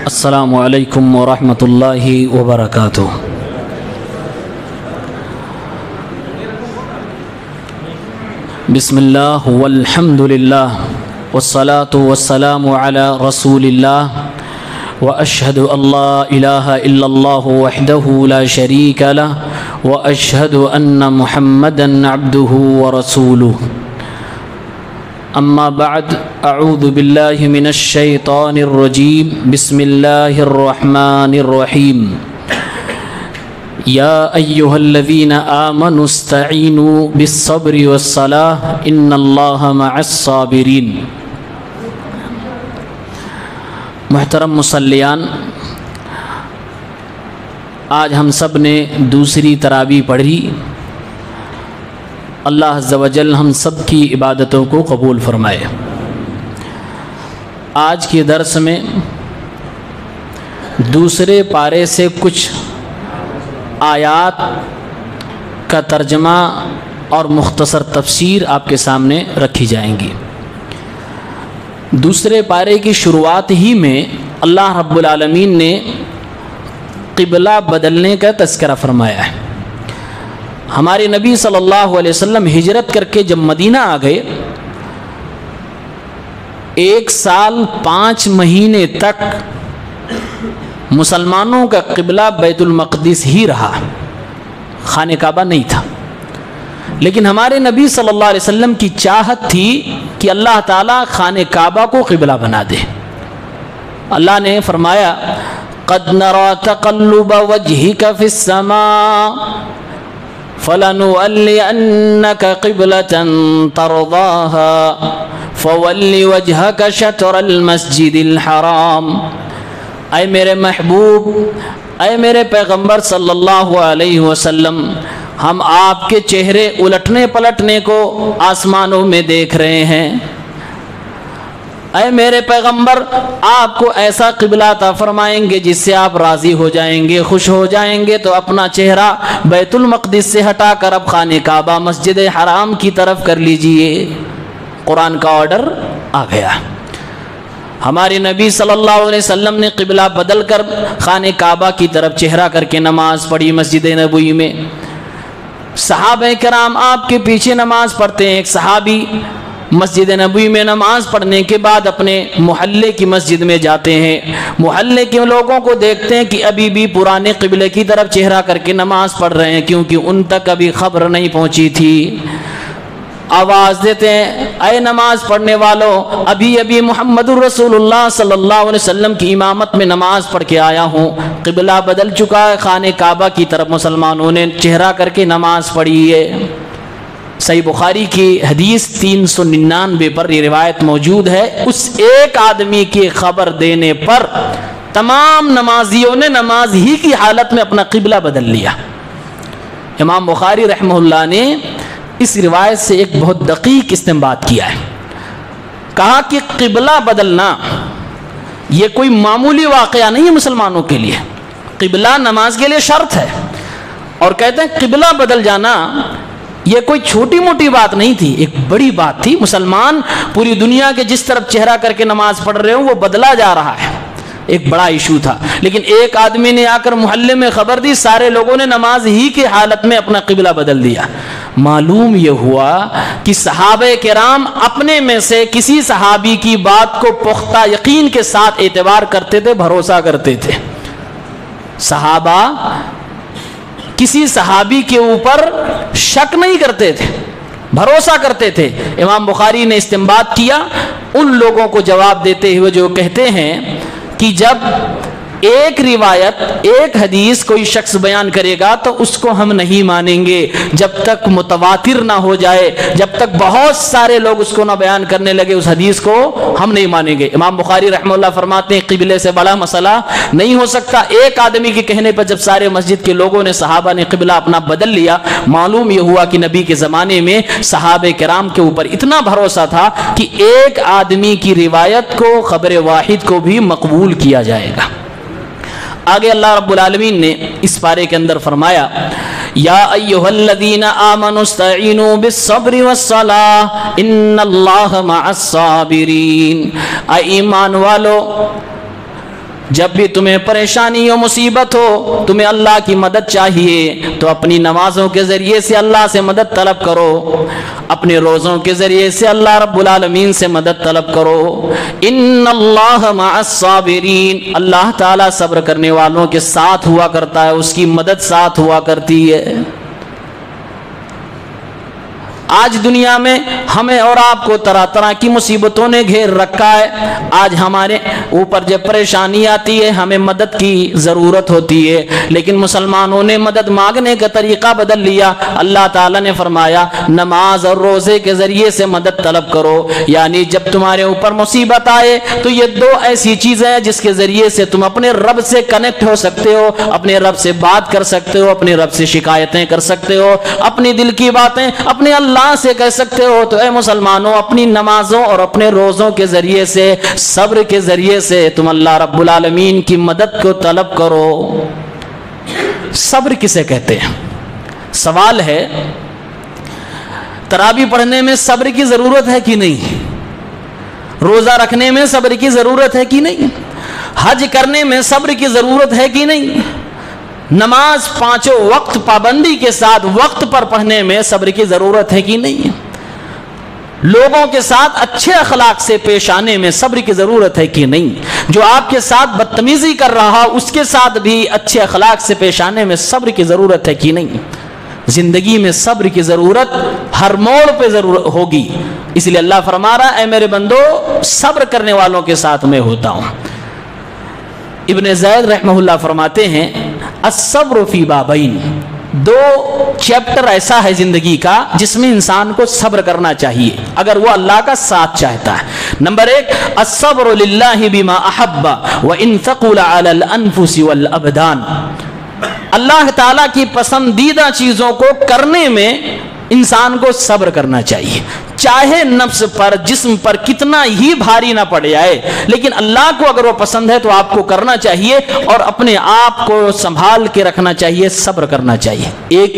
السلام علیکم ورحمۃ اللہ وبرکاتہ۔ بسم اللہ والحمد للہ والصلاة والسلام علی رسول اللہ واشہد ان لا الہ الا اللہ وحدہ لا شریک لہ واشہد ان محمدا عبدہ ورسولہ۔ اما بعد، اعوذ باللہ من الشیطان الرجیم، بسم اللہ الرحمن الرحیم۔ یا ایہا الذین آمنوا استعینوا بالصبر والصلاۃ ان اللہ مع الصابرین۔ محترم مصلیان، آج ہم سب نے دوسری تراویح پڑھی۔ اللہ عز و جل ہم سب کی عبادتوں کو قبول فرمائے۔ آج کے درس میں دوسرے پارے سے کچھ آیات کا ترجمہ اور مختصر تفسیر آپ کے سامنے رکھی جائیں گی۔ دوسرے پارے کی شروعات ہی میں اللہ رب العالمین نے قبلہ بدلنے کا تذکرہ فرمایا ہے۔ ہمارے نبی صلی اللہ علیہ وسلم ہجرت کر کے جب مدینہ آ گئے، 1 سال 5 مہینے تک مسلمانوں کا قبلہ بیت المقدس ہی رہا، خانہ کعبہ نہیں تھا۔ لیکن ہمارے نبی صلی اللہ علیہ وسلم کی چاہت تھی کہ اللہ تعالیٰ خانہ کعبہ کو قبلہ بنا دے۔ اللہ نے فرمایا قَدْ نَرَى تَقَلُّبَ وَجْهِكَ فِي السَّمَاءِ فَلَنُوَلِّيَنَّكَ قِبْلَةً تَرْضَاهَا فَوَلِّ وَجْهَكَ شَطْرَ الْمَسْجِدِ الْحَرَامِ۔ اے میرے محبوب، اے میرے پیغمبر صلی اللہ علیہ وسلم، ہم آپ کے چہرے الٹنے پلٹنے کو آسمانوں میں دیکھ رہے ہیں۔ اے میرے پیغمبر، آپ کو ایسا قبلہ عطا فرمائیں گے جس سے آپ راضی ہو جائیں گے، خوش ہو جائیں گے، تو اپنا چہرہ بیت المقدس سے ہٹا کر اب خانہ کعبہ مسجد حرام کی طرف کر لیجئے۔ قرآن کا آرڈر آ گیا۔ ہمارے نبی صلی اللہ علیہ وسلم نے قبلہ بدل کر خانہ کعبہ کی طرف چہرہ کر کے نماز پڑھی مسجد نبوی میں۔ صحابہ کرام آپ کے پیچھے نماز پڑھتے ہیں۔ ایک صحابی مسجد نبوی میں نماز پڑھنے کے بعد اپنے محلے کی مسجد میں جاتے ہیں، محلے کے لوگوں کو دیکھتے ہیں کہ ابھی بھی پرانے قبلے کی طرف چہرہ کر کے نماز پڑھ رہے ہیں، کیونکہ ان تک ابھی خبر نہیں پہنچی تھی۔ آواز دیتے ہیں اے نماز پڑھنے والوں، ابھی محمد الرسول اللہ صلی اللہ علیہ وسلم کی امامت میں نماز پڑھ کے آیا ہوں، قبلہ بدل چکا ہے، خانہ کعبہ کی طرف مسلمانوں نے چہرہ کر کے نماز پڑھی ہے۔ صحیح بخاری کی حدیث 399 پر یہ روایت موجود ہے۔ اس ایک آدمی کی خبر دینے پر تمام نمازیوں نے نماز ہی کی حالت میں اپنا قبلہ بدل لیا۔ امام بخاری رحمہ اللہ نے اس روایت سے ایک بہت دقیق استنباط کیا ہے۔ کہا کہ قبلہ بدلنا یہ کوئی معمولی واقعہ نہیں ہے مسلمانوں کے لیے، قبلہ نماز کے لیے شرط ہے، اور کہتے ہیں قبلہ بدل جانا یہ کوئی چھوٹی موٹی بات نہیں تھی، ایک بڑی بات تھی۔ مسلمان پوری دنیا کے جس طرف چہرہ کر کے نماز پڑھ رہے ہوں وہ بدلا جا رہا ہے، ایک بڑا ایشو تھا۔ لیکن ایک آدمی نے آ کر محلے میں خبر دی، سارے لوگوں نے نماز ہی کی حالت میں اپنا قبلہ بدل دیا۔ معلوم یہ ہوا کہ صحابہ کرام اپنے میں سے کسی صحابی کی بات کو پختہ یقین کے ساتھ اعتبار کرتے تھے، بھروسہ کرتے تھے۔ صحابہ کسی صحابی کے اوپر شک نہیں کرتے تھے، بھروسہ کرتے تھے۔ امام بخاری نے استنباط کیا ان لوگوں کو جواب دیتے ہوئے جو کہتے ہیں کہ جب ایک روایت، ایک حدیث کوئی شخص بیان کرے گا تو اس کو ہم نہیں مانیں گے جب تک متواتر نہ ہو جائے، جب تک بہت سارے لوگ اس کو نہ بیان کرنے لگے اس حدیث کو ہم نہیں مانیں گے۔ امام بخاری رحمہ اللہ فرماتے ہیں قبلے سے بڑا مسئلہ نہیں ہو سکتا۔ ایک آدمی کے کہنے پر جب سارے مسجد کے لوگوں نے، صحابہ نے قبلہ اپنا بدل لیا، معلوم یہ ہوا کہ نبی کے زمانے میں صحابہ کرام کے اوپر اتنا بھروسہ تھا کہ ایک آدمی کی روایت کو، خبر واحد کو بھی مقبول کیا جائے گا۔ آگے اللہ رب العالمین نے اس پارے کے اندر فرمایا یا ایھا الذین آمنوا استعینوا بالصبر والصلاۃ ان اللہ مع الصابرین۔ اے ایمان والو، جب بھی تمہیں پریشانی و مصیبت ہو، تمہیں اللہ کی مدد چاہیے تو اپنی نمازوں کے ذریعے سے اللہ سے مدد طلب کرو، اپنے روزوں کے ذریعے سے اللہ رب العالمین سے مدد طلب کرو۔ ان اللہ مع الصابرین، اللہ تعالیٰ صبر کرنے والوں کے ساتھ ہوا کرتا ہے، اس کی مدد ساتھ ہوا کرتی ہے۔ آج دنیا میں ہمیں اور آپ کو طرح طرح کی مصیبتوں نے گھیر رکھا ہے۔ آج ہمارے اوپر جب پریشانی آتی ہے ہمیں مدد کی ضرورت ہوتی ہے، لیکن مسلمانوں نے مدد مانگنے کا طریقہ بدل لیا۔ اللہ تعالیٰ نے فرمایا نماز اور روزے کے ذریعے سے مدد طلب کرو، یعنی جب تمہارے اوپر مصیبت آئے تو یہ دو ایسی چیزیں ہیں جس کے ذریعے سے تم اپنے رب سے کنیکٹ ہو سکتے ہو، اپنے رب سے بات کر سکتے ہو، اپنے رب سے شکایتیں کر سکتے ہو، اپنی دل کی باتیں اپنے اللہ سے کہہ سکتے ہو۔ تو اے مسلمانوں، اپنی نمازوں اور اپنے روزوں کے ذریعے سے، صبر کے ذریعے سے تم اللہ رب العالمین کی مدد کو طلب کرو۔ صبر کسے کہتے ہیں؟ سوال ہے، تراویح پڑھنے میں صبر کی ضرورت ہے کہ نہیں؟ روزہ رکھنے میں صبر کی ضرورت ہے کہ نہیں؟ حج کرنے میں صبر کی ضرورت ہے کہ نہیں؟ نماز پانچوں وقت پابندی کے ساتھ وقت پر پڑھنے میں صبر کی ضرورت ہے کہ نہیں؟ لوگوں کے ساتھ اچھے اخلاق سے پیش آنے میں صبر کی ضرورت ہے کہ نہیں؟ جو آپ کے ساتھ بدتمیزی کر رہا اس کے ساتھ بھی اچھے اخلاق سے پیش آنے میں صبر کی ضرورت ہے کہ نہیں؟ زندگی میں صبر کی ضرورت ہر موڑ پہ ضرورت ہوگی، اس لیے اللہ فرما رہا ہے اے میرے بندو صبر کرنے والوں کے ساتھ میں ہوتا ہوں۔ ابن زید رحمہ اللہ فرماتے ہیں الصبر فی بابین، دو چیپٹر ایسا ہے زندگی کا جس میں انسان کو صبر کرنا چاہیے اگر وہ اللہ کا ساتھ چاہتا ہے۔ نمبر ایک، الصبر للہ بما احب وان ثقل علی الانفس والابدان، اللہ تعالیٰ کی پسندیدہ چیزوں کو کرنے میں انسان کو صبر کرنا چاہیے، چاہے نفس پر جسم پر کتنا ہی بھاری نہ پڑ جائے، لیکن اللہ کو اگر وہ پسند ہے تو آپ کو کرنا چاہیے اور اپنے آپ کو سنبھال کے رکھنا چاہیے، صبر کرنا چاہیے۔ ایک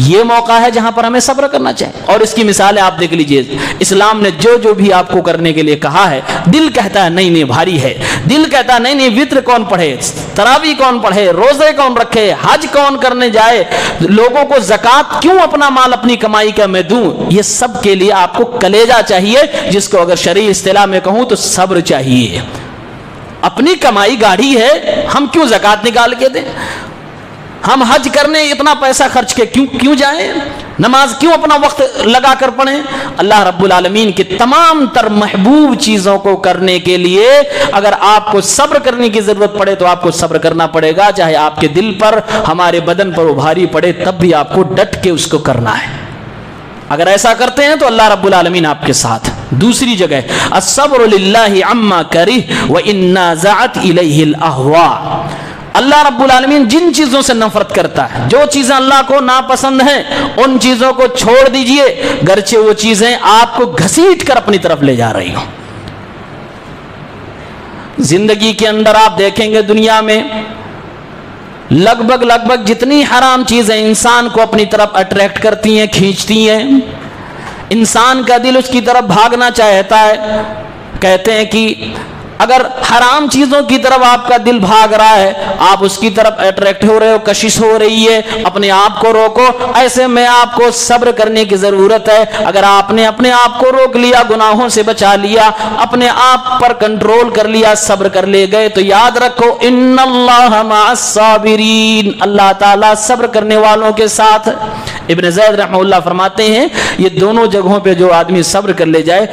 یہ موقع ہے جہاں پر ہمیں صبر کرنا چاہیے، اور اس کی مثالیں آپ دیکھ لیجئے۔ اسلام نے جو بھی آپ کو کرنے کے لیے کہا ہے، دل کہتا ہے نہیں بھاری ہے، دل کہتا ہے نہیں وطر کون پڑھے، تراویح کون پڑھے، روزے کون رکھے، حج کون کرنے جائے، لوگوں کو زکوٰۃ کیوں اپنا مال اپنی کمائی کا میں دوں، یہ سب کے لیے آپ کو کلیجہ چاہیے، جس کو اگر شرعی اصطلاح میں کہوں تو صبر چاہیے۔ اپنی کمائی گاڑی ہے، ہم کیوں زکوٰۃ نکال کے دیں، ہم حج کرنے اتنا پیسہ خرچ کے کیوں جائیں، نماز کیوں اپنا وقت لگا کر پڑھیں۔ اللہ رب العالمین کی تمام تر محبوب چیزوں کو کرنے کے لیے اگر آپ کو صبر کرنے کی ضرورت پڑے تو آپ کو صبر کرنا پڑے گا، چاہے آپ کے دل پر ہمارے بدن پر وہ بھاری پڑے تب بھی آپ کو ڈٹ کے اس کو کرنا ہے۔ اگر ایسا کرتے ہیں تو اللہ رب العالمین آپ کے ساتھ۔ دوسری جگہ الصبر للہ عما کرہ وان نازعت الیہ الاہواء، اللہ رب العالمین جن چیزوں سے نفرت کرتا ہے، جو چیزیں اللہ کو ناپسند ہیں ان چیزوں کو چھوڑ دیجئے، گرچہ وہ چیزیں آپ کو گھسیٹ کر اپنی طرف لے جا رہی ہوں۔ زندگی کے اندر آپ دیکھیں گے دنیا میں لگ بھگ جتنی حرام چیزیں انسان کو اپنی طرف اٹریکٹ کرتی ہیں، کھینچتی ہیں، انسان کا دل اس کی طرف بھاگنا چاہتا ہے۔ کہتے ہیں کہ اگر حرام چیزوں کی طرف آپ کا دل بھاگ رہا ہے، آپ اس کی طرف اٹریکٹ ہو رہے ہو، کشش ہو رہی ہے، اپنے آپ کو روکو۔ ایسے میں آپ کو صبر کرنے کی ضرورت ہے۔ اگر آپ نے اپنے آپ کو روک لیا، گناہوں سے بچا لیا، اپنے آپ پر کنٹرول کر لیا، صبر کر لے گئے تو یاد رکھو ان اللہ مع الصابرین، اللہ تعالیٰ صبر کرنے والوں کے ساتھ۔ ابن زید رحمہ اللہ فرماتے ہیں یہ دونوں جگہوں پہ جو آدمی صبر کر لے جائے،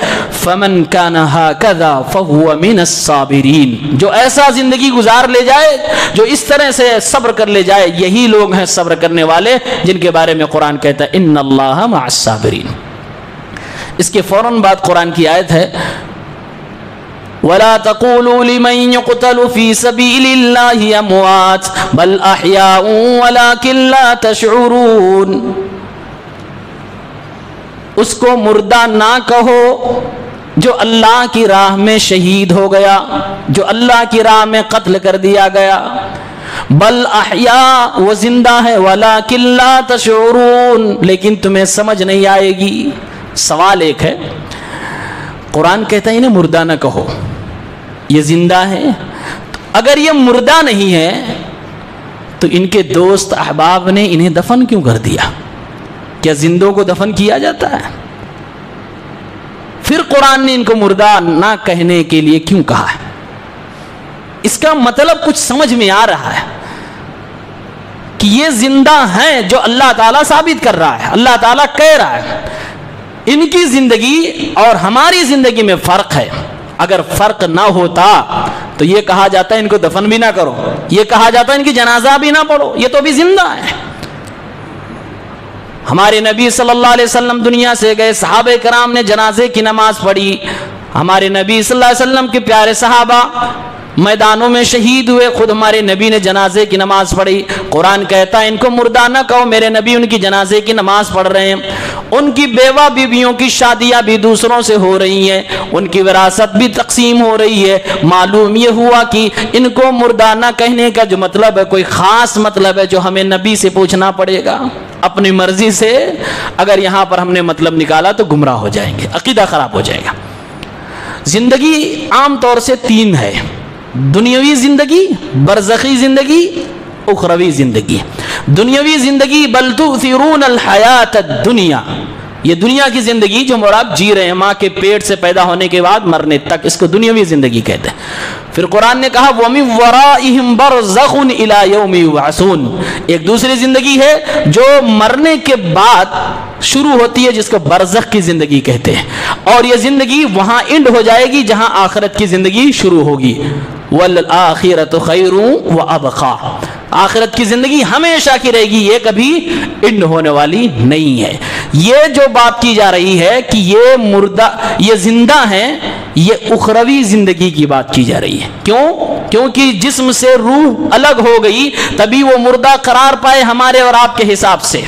فمن کان ھکذا فہو من الصابرین، جو ایسا زندگی گزار لے جائے، جو اس طرح سے صبر کر لے جائے، یہی لوگ ہیں صبر کرنے والے جن کے بارے میں قرآن کہتا ہے ان اللہ مع الصابرین۔ اس کے فوراً بعد قرآن کی آیت ہے وَلَا تَقُولُوا لِمَنْ يُقْتَلُ فِي سَبِيلِ اللَّهِ أَمْوَاتٌ بَلْ أَحْيَاءٌ وَلَكِنْ لَا تَشْعُرُونَ، اس کو مردہ نہ کہو جو اللہ کی راہ میں شہید ہو گیا، جو اللہ کی راہ میں قتل کر دیا گیا، بل احیاء، وہ زندہ ہے، وَلَكِنْ لَا تَشْعُرُونَ، لیکن تمہیں سمجھ نہیں آئے گی۔ سوال ایک ہے، قرآن کہتا ہے انہیں مردہ نہ کہو، یہ زندہ ہے، اگر یہ مردہ نہیں ہے تو ان کے دوست احباب نے انہیں دفن کیوں کر دیا؟ کیا زندوں کو دفن کیا جاتا ہے؟ پھر قرآن نے ان کو مردہ نہ کہنے کے لیے کیوں کہا ہے؟ اس کا مطلب کچھ سمجھ میں آ رہا ہے کہ یہ زندہ ہیں جو اللہ تعالیٰ ثابت کر رہا ہے، اللہ تعالیٰ کہہ رہا ہے۔ ان کی زندگی اور ہماری زندگی میں فرق ہے۔ اگر فرق نہ ہوتا تو یہ کہا جاتا ہے ان کو دفن بھی نہ کرو، یہ کہا جاتا ہے ان کی جنازہ بھی نہ پڑھو، یہ تو بھی زندہ ہے۔ ہمارے نبی صلی اللہ علیہ وسلم دنیا سے گئے، صحابہ کرام نے جنازے کی نماز پڑھی، ہمارے نبی صلی اللہ علیہ وسلم کے پیارے صحابہ میدانوں میں شہید ہوئے، خود ہمارے نبی نے جنازے کی نماز پڑھی۔ قرآن کہتا ہے ان کو مردہ نہ کہو، میرے نبی ان کی جنازے کی نماز پڑھ رہے ہیں۔ ان کی بیوہ بیویوں کی شادیاں بھی دوسروں سے ہو رہی ہیں، ان کی وراثت بھی تقسیم ہو رہی ہے۔ معلوم یہ ہوا کہ ان کو مردہ نہ کہنے کا جو مطلب ہے کوئی خاص مطلب ہے جو ہمیں نبی سے پوچھنا پڑے گا اپنی مرضی سے۔ اگر یہاں پر ہم نے مطلب نکالا تو گمراہ ہو جائیں گے، عقیدہ خراب ہو جائے گا۔ زندگی عام طور سے تین ہے: دنیاوی زندگی، برزخی زندگی، اخروی زندگی۔ دنیاوی زندگی بل تؤثرون الحیات الدنیا، یہ دنیا کی زندگی جو ہم اور آپ جی رہے ہیں ماں کے پیٹ سے پیدا ہونے کے بعد مرنے تک، اس کو دنیاوی زندگی کہتے ہیں۔ پھر قرآن نے کہا وَمِن وَرَائِهِمْ بَرْزَخٌ إِلَى يَوْمِ يُبْعَثُونَ، ایک دوسری زندگی ہے جو مرنے کے بعد شروع ہوتی ہے جس کو برزخ کی زندگی کہتے ہیں، اور یہ زندگی وہاں اینڈ ہو جائے گی جہاں آخرت کی زندگی شروع ہوگی۔ وَالْآخِرَةُ خَيْرٌ وَأَبْقَىٰ، آخرت کی زندگی ہمیشہ کی رہے گی، یہ کبھی اینڈ ہونے والی نہیں ہے۔ یہ جو بات کی جا رہی ہے کہ یہ مردہ، یہ زندہ ہیں، یہ اخروی زندگی کی بات کی جا رہی ہے۔ کیوں؟ کیونکہ جسم سے روح الگ ہو گئی تبھی وہ مردہ قرار پائے ہمارے اور آپ کے حساب سے،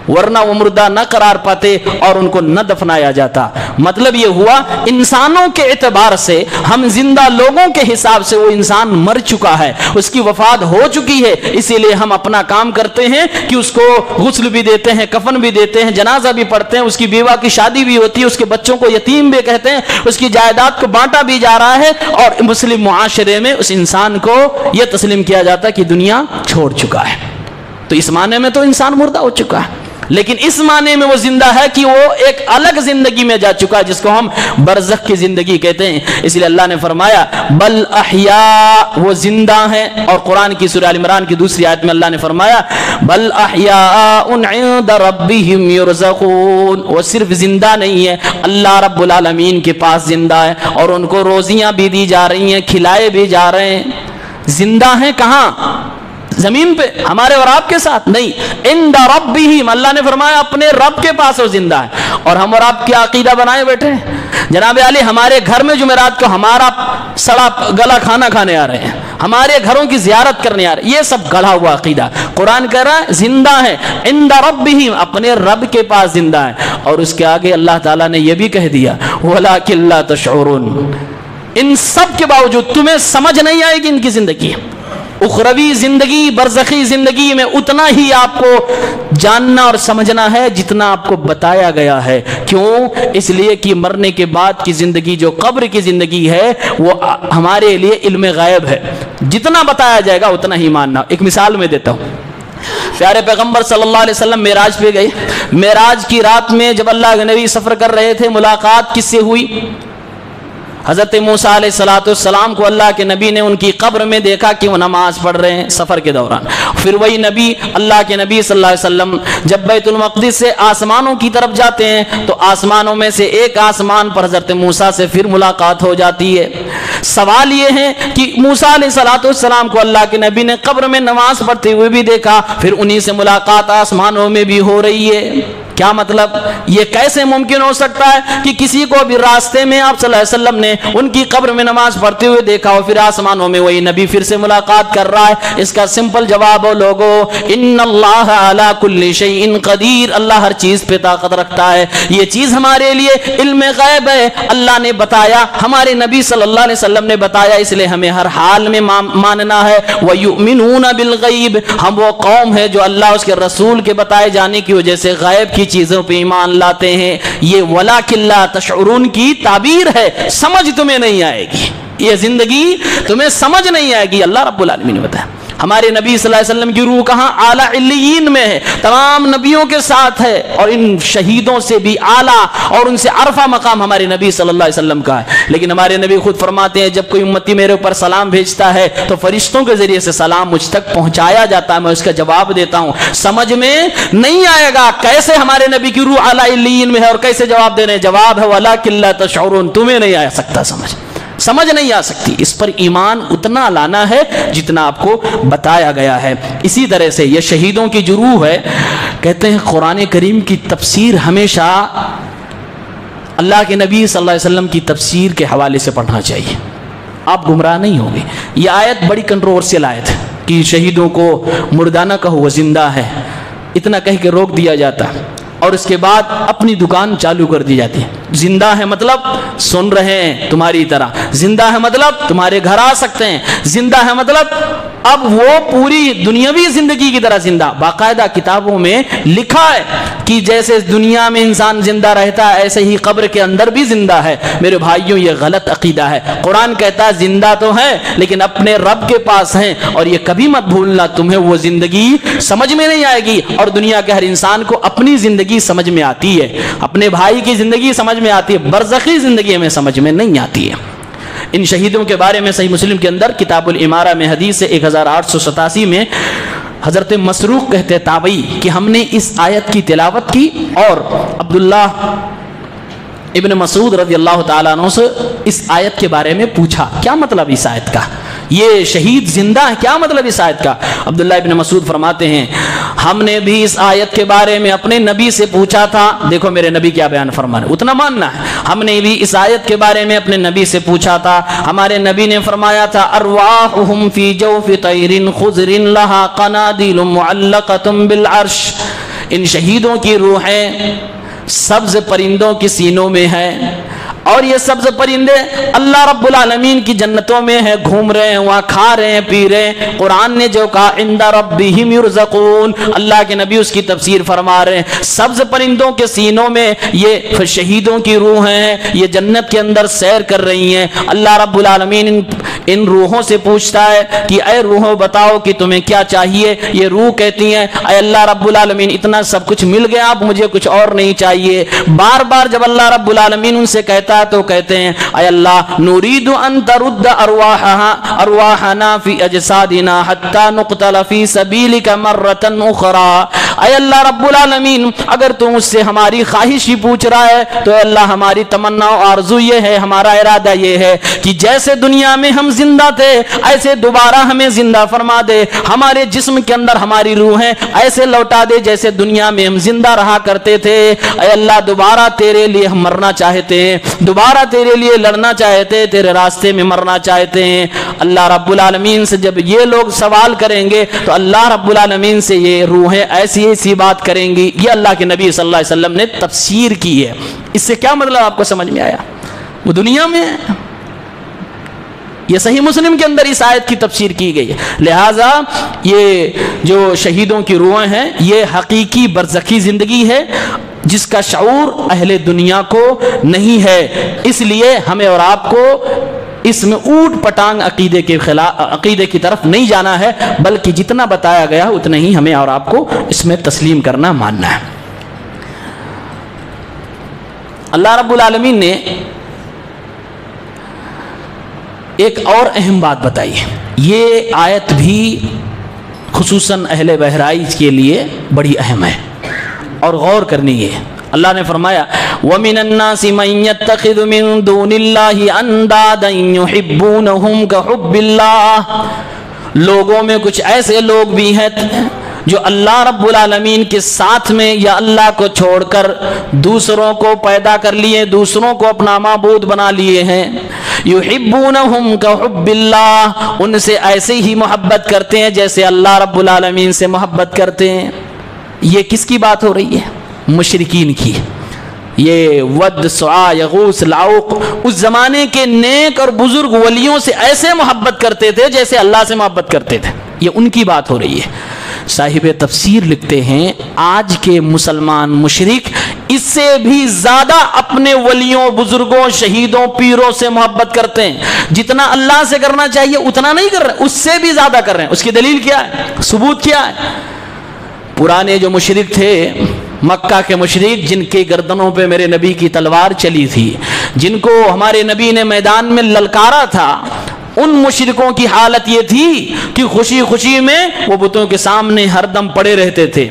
ورنہ وہ مردہ نہ قرار پاتے اور ان کو نہ دفنایا جاتا۔ مطلب یہ ہوا انسانوں کے اعتبار سے، ہم زندہ لوگوں کے حساب سے وہ انسان مر چکا ہے، اس کی وفات ہو چکی ہے، اسی لیے ہم اپنا کام کرتے ہیں کہ اس کو غسل بھی دیتے ہیں، کفن بھی دیتے ہیں، جنازہ بھی پڑھتے ہیں، اس کی بیوہ کی شادی بھی ہوتی ہے، اس کے بچوں کو یتیم بھی کہتے ہیں، اس کی جائیداد کو بانٹا بھی جا رہا ہے، اور مسلم معاشرے میں اس انسان کو یہ تسلیم کیا جاتا ہے کہ دنیا چھوڑ چکا ہے۔ تو اس معنی میں تو انسان مردہ ہو چکا ہے، لیکن اس معنی میں وہ زندہ ہے کہ وہ ایک الگ زندگی میں جا چکا ہے جس کو ہم برزخ کی زندگی کہتے ہیں۔ اس لیے اللہ نے فرمایا بل احیاء، وہ زندہ ہیں، اور قرآن کی سورہ ال عمران کی دوسری آیت میں اللہ نے فرمایا بل احیاء عند ربهم یرزقون، وہ صرف زندہ نہیں ہے، اللہ رب العالمین کے پاس زندہ ہے اور ان کو روزیاں بھی دی جا رہی ہیں، کھلائے بھی جا رہے ہیں۔ زندہ ہیں کہاں؟ زمین پہ ہمارے اور آپ کے ساتھ نہیں، عند ربہم، اللہ نے فرمایا اپنے رب کے پاس وہ زندہ ہے۔ اور ہم اور آپ کیا عقیدہ بنائے بیٹھے ہیں؟ جناب علی ہمارے گھر میں جمعرات کو ہمارا سڑا گلا کھانا کھانے آ رہے ہیں، ہمارے گھروں کی زیارت کرنے آ رہے ہیں، یہ سب گڑھا ہوا عقیدہ۔ قرآن کہہ رہا ہے زندہ ہے، عند ربہم، اپنے رب کے پاس زندہ ہے۔ اور اس کے آگے اللہ تعالیٰ نے یہ بھی کہہ دیا وَلَٰكِن لَا تَشْعُرُونَ، ان سب کے باوجود تمہیں سمجھ نہیں آئے گی ان کی زندگی۔ اخروی زندگی، برزخی زندگی میں اتنا ہی آپ کو جاننا اور سمجھنا ہے جتنا آپ کو بتایا گیا ہے۔ کیوں؟ اس لیے کہ مرنے کے بعد کی زندگی جو قبر کی زندگی ہے وہ ہمارے لیے علم غیب ہے، جتنا بتایا جائے گا اتنا ہی ماننا۔ ایک مثال میں دیتا ہوں، پیارے پیغمبر صلی اللہ علیہ وسلم معراج پہ گئے، معراج کی رات میں جب اللہ کے نبی سفر کر رہے تھے، ملاقات کس سے ہوئی؟ حضرت موسیٰ علیہ السلام کو اللہ کے نبی نے ان کی قبر میں دیکھا کہ وہ نماز پڑھ رہے ہیں سفر کے دوران۔ پھر وہی نبی، اللہ کے نبی صلی اللہ علیہ وسلم جب بیت المقدس سے آسمانوں کی طرف جاتے ہیں تو آسمانوں میں سے ایک آسمان پر حضرت موسیٰ سے پھر ملاقات ہو جاتی ہے۔ سوال یہ ہے کہ موسیٰ علیہ السلام کو اللہ کے نبی نے قبر میں نماز پڑھتے ہوئے بھی دیکھا، پھر انہی سے ملاقات آسمانوں میں بھی ہو رہی ہے۔ کیا مطلب؟ یہ کیسے ممکن ہو سکتا ہے کہ کسی کو بھی راستے میں آپ صلی اللہ علیہ وسلم نے ان کی قبر میں نماز پڑھتے ہوئے دیکھا اور پھر آسمانوں میں وہی نبی پھر سے ملاقات کر رہا ہے؟ اس کا سمپل جواب ہو لوگو، ان اللہ علی کل شیء قدیر، اللہ ہر چیز پہ طاقت رکھتا ہے۔ یہ چیز ہمارے لیے علم غیب ہے، اللہ نے بتایا، ہمارے نبی صلی اللہ علیہ وسلم نے بتایا، اس لیے ہمیں ہر حال میں ماننا ہے۔ وَيُؤْمِنُونَ بِالْغَيْبِ، ہم وہ قوم ہے جو اللہ اس کے رسول کے بتائے جانے کی وجہ سے غیب کی چیزوں پہ ایمان لاتے ہیں۔ یہ وَلَٰكِن لَا تَشْعُرُونَ کی تعبیر ہے، سمجھ تمہیں نہیں آئے گی، یہ زندگی تمہیں سمجھ نہیں آئے گی. اللہ رب العالمین نے بتایا. ہمارے نبی صلی اللہ علیہ وسلم کی روح کہاں؟ اعلیٰ علیین میں ہے، تمام نبیوں کے ساتھ ہے، اور ان شہیدوں سے بھی اعلیٰ اور ان سے عرفہ مقام ہمارے نبی صلی اللہ علیہ وسلم کا ہے. لیکن ہمارے نبی خود فرماتے ہیں جب کوئی امتی میرے اوپر سلام بھیجتا ہے تو فرشتوں کے ذریعے سے سلام مجھ تک پہنچایا جاتا ہے، میں اس کا جواب دیتا ہوں. سمجھ میں نہیں آئے گا کیسے ہمارے نبی کی روح اعلیٰ علیین میں ہے اور کیسے جواب دے رہے ہیں. جواب ہے وَلَٰكِن لَا تَشْعُرُونَ، تمہیں نہیں آ سکتا سمجھ نہیں آ سکتی. اس پر ایمان اتنا لانا ہے جتنا آپ کو بتایا گیا ہے. اسی طرح سے یہ شہیدوں کی جو روح ہے، کہتے ہیں قرآن کریم کی تفسیر ہمیشہ اللہ کے نبی صلی اللہ علیہ وسلم کی تفسیر کے حوالے سے پڑھنا چاہیے، آپ گمراہ نہیں ہوں گے. یہ آیت بڑی کنٹروورسیل آیت ہے کہ شہیدوں کو مردہ نہ کہو وہ زندہ ہے، اتنا کہہ کے روک دیا جاتا ہے اور اس کے بعد اپنی دکان چالو کر دی جاتی ہے. زندہ ہے مطلب سن رہے ہیں تمہاری طرح، زندہ ہے مطلب تمہارے گھر آ سکتے ہیں، زندہ ہے مطلب اب وہ پوری دنیاوی زندگی کی طرح زندہ. باقاعدہ کتابوں میں لکھا ہے کہ جیسے دنیا میں انسان زندہ رہتا ہے ایسے ہی قبر کے اندر بھی زندہ ہے. میرے بھائیوں یہ غلط عقیدہ ہے. قرآن کہتا ہے زندہ تو ہے لیکن اپنے رب کے پاس ہیں، اور یہ کبھی مت بھولنا تمہیں وہ زندگی سمجھ میں نہیں آئے گی. اور دنیا کے ہر انسان کو اپنی زندگی سمجھ میں آتی ہے، اپنے بھائی کی زندگی سمجھ میں آتی ہے، برزخی زندگی میں سمجھ میں نہیں آتی ہے. ان شہیدوں کے بارے میں صحیح مسلم کے اندر کتاب الامارہ میں حدیث ہے 1887 میں حضرت مسروق کہتے تابعی کہ ہم نے اس آیت کی تلاوت کی اور عبداللہ ابن مسعود رضی اللہ تعالیٰ عنہ سے اس آیت کے بارے میں پوچھا کیا مطلب اس آیت کا، یہ شہید زندہ ہے، کیا مطلب اس آیت کا. عبداللہ ابن مسعود فرماتے ہیں ہم نے بھی اس آیت کے بارے میں اپنے نبی سے پوچھا تھا. دیکھو میرے نبی کیا بیان فرمانے، اتنا ماننا ہے. ہم نے بھی اس آیت کے بارے میں اپنے نبی سے پوچھا تھا. ہمارے نبی نے فرمایا تھا ارواحہم فی جوف طیر خضر لہا قنادیل معلقۃ بالعرش، ان شہیدوں کی روحیں سبز پرندوں کی سینوں میں ہے، اور یہ سبز پرندے اللہ رب العالمین کی جنتوں میں ہیں، گھوم رہے ہیں، وہاں کھا رہے ہیں، پی رہے ہیں. قرآن نے جو کہا عند ربہم یرزقون، اللہ کے نبی اس کی تفسیر فرما رہے ہیں سبز پرندوں کے سینوں میں یہ شہیدوں کی روح ہیں، یہ جنت کے اندر سیر کر رہی ہیں. اللہ رب العالمین ان روحوں سے پوچھتا ہے کہ اے روحوں بتاؤ کہ تمہیں کیا چاہیے. یہ روح کہتی ہیں اے اللہ رب العالمین اتنا سب کچھ مل گیا، اب مجھے کچھ اور نہیں چاہیے. بار بار جب اللہ رب العالمین ان سے کہتا تو کہتے ہیں اے اللہ نريد ان ترد ارواحنا فی اجسادنا حتى نقتل فی سبیلک مرۃ اخرى. اے اللہ رب العالمین اگر تو مجھ سے ہماری خواہش ہی پوچھ رہا ہے تو اے اللہ ہماری تمنا و آرزو یہ ہے، ہمارا ارادہ یہ ہے کہ جیسے دنیا میں ہم زندہ تھے ایسے دوبارہ ہمیں زندہ فرما دے، ہمارے جسم کے اندر ہماری روحیں ایسے لوٹا دے جیسے دنیا میں ہم زندہ رہا کرتے تھے. اے اللہ دوبارہ تیرے لیے ہم مرنا چاہتے ہیں، دوبارہ تیرے لیے لڑنا چاہتے، تیرے راستے میں مرنا چاہتے ہیں. اللہ رب العالمین سے جب یہ لوگ سوال کریں گے تو اللہ رب العالمین سے یہ روحیں ایسی ایسی بات کریں گی. یہ اللہ کے نبی صلی اللہ علیہ وسلم نے تفسیر کی ہے. اس سے کیا مطلب آپ کو سمجھ میں آیا؟ وہ دنیا میں ہے. یہ صحیح مسلم کے اندر اس آیت کی تفسیر کی گئی ہے. لہٰذا یہ جو شہیدوں کی روحیں ہیں یہ حقیقی برزخی زندگی ہے جس کا شعور اہل دنیا کو نہیں ہے. اس لیے ہمیں اور آپ کو اس میں اوٹ پٹانگ عقیدے کی طرف نہیں جانا ہے، بلکہ جتنا بتایا گیا اتنا ہی ہمیں اور آپ کو اس میں تسلیم کرنا، ماننا ہے. اللہ رب العالمین نے ایک اور اہم بات بتائی ہے. یہ آیت بھی خصوصاً اہل بہرائچ کے لیے بڑی اہم ہے اور غور کرنی ہے. اللہ نے فرمایا وَمِنَ النَّاسِ مَن يَتَّخِذُ مِن دُونِ اللَّهِ أَندَادًا يُحِبُّونَهُمْ كَحُبِّ اللَّهِ، لوگوں میں کچھ ایسے لوگ بھی ہیں جو اللہ رب العالمین کے ساتھ میں یا اللہ کو چھوڑ کر دوسروں کو پیدا کر لیے، دوسروں کو اپنا معبود بنا لیے ہیں. یحبونہم کحب اللہ، ان سے ایسے ہی محبت کرتے ہیں جیسے اللہ رب العالمین سے محبت کرتے ہیں. یہ کس کی بات ہو رہی ہے؟ مشرکین کی. یہ ود سعا یغوث لاؤق اس زمانے کے نیک اور بزرگ ولیوں سے ایسے محبت کرتے تھے جیسے اللہ سے محبت کرتے تھے. یہ ان کی بات ہو رہی ہے. صاحب تفسیر لکھتے ہیں آج کے مسلمان مشرک اس سے بھی زیادہ اپنے ولیوں، بزرگوں، شہیدوں، پیروں سے محبت کرتے ہیں۔ جتنا اللہ سے کرنا چاہیے اتنا نہیں کر رہے، اس سے بھی زیادہ کر رہے ہیں۔ اس کی دلیل کیا ہے؟ ثبوت کیا ہے؟ پرانے جو مشرک تھے، مکہ کے مشرک، جن کے گردنوں پہ میرے نبی کی تلوار چلی تھی، جن کو ہمارے نبی نے میدان میں للکارا تھا، ان مشرکوں کی حالت یہ تھی کہ خوشی خوشی میں وہ بتوں کے سامنے ہر دم پڑے رہتے تھے،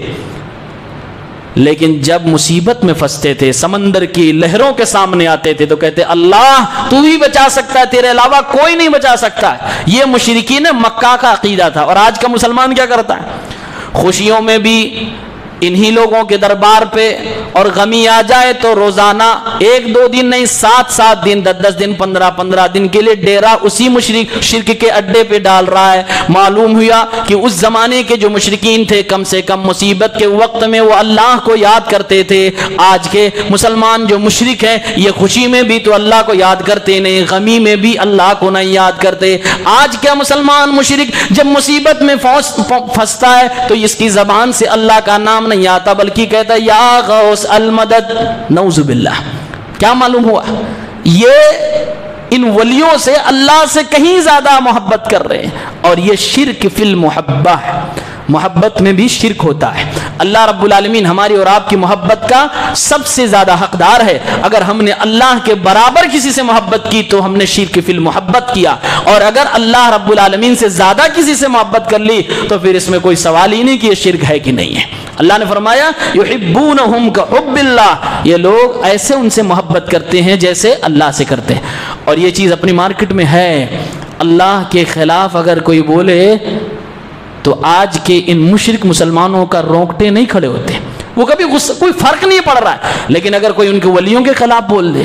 لیکن جب مصیبت میں پھنستے تھے، سمندر کی لہروں کے سامنے آتے تھے، تو کہتے اللہ تو ہی بچا سکتا ہے، تیرے علاوہ کوئی نہیں بچا سکتا۔ یہ مشرکین مکہ کا عقیدہ تھا۔ اور آج کا مسلمان کیا کرتا ہے؟ خوشیوں میں بھی انہی لوگوں کے دربار پہ، اور غمی آ جائے تو روزانہ 1-2 دن نہیں، 7-7 دن، 10-10 دن، 15-15 دن کے لیے ڈیرا اسی شرک کے اڈے پہ ڈال رہا ہے۔ معلوم ہوا کہ اس زمانے کے جو مشرکین تھے، کم سے کم مصیبت کے وقت میں وہ اللہ کو یاد کرتے تھے۔ آج کے مسلمان جو مشرک ہیں، یہ خوشی میں بھی تو اللہ کو یاد کرتے نہیں، غمی میں بھی اللہ کو نہیں یاد کرتے۔ آج کا مسلمان مشرک جب مصیبت میں پھنستا ہے تو اس کی زبان سے اللہ کا نام نہیں آتا، بلکہ کہتا ہے یا غوث المدد، نعوذ باللہ۔ کیا معلوم ہوا؟ یہ ان ولیوں سے، اللہ سے کہیں زیادہ محبت کر رہے ہیں، اور یہ شرک فی المحبہ، محبت میں بھی شرک ہوتا ہے۔ اللہ رب العالمین ہماری اور آپ کی محبت کا سب سے زیادہ حقدار ہے۔ اگر ہم نے اللہ کے برابر کسی سے محبت کی تو ہم نے شرک فی المحبت کیا، اور اگر اللہ رب العالمین سے زیادہ کسی سے محبت کر لی تو پھر اس میں کوئی سوال ہی نہیں کہ یہ شرک ہے کہ نہیں ہے۔ اللہ نے فرمایا یحبونہم کحب اللہ، یہ لوگ ایسے ان سے محبت کرتے ہیں جیسے اللہ سے کرتے ہیں۔ اور یہ چیز اپنی مارکیٹ میں ہے۔ اللہ کے خلاف اگر کوئی بولے تو آج کے ان مشرک مسلمانوں کا رونگٹے نہیں کھڑے ہوتے، وہ کبھی کوئی فرق نہیں پڑ رہا ہے، لیکن اگر کوئی ان کے ولیوں کے خلاف بول دے،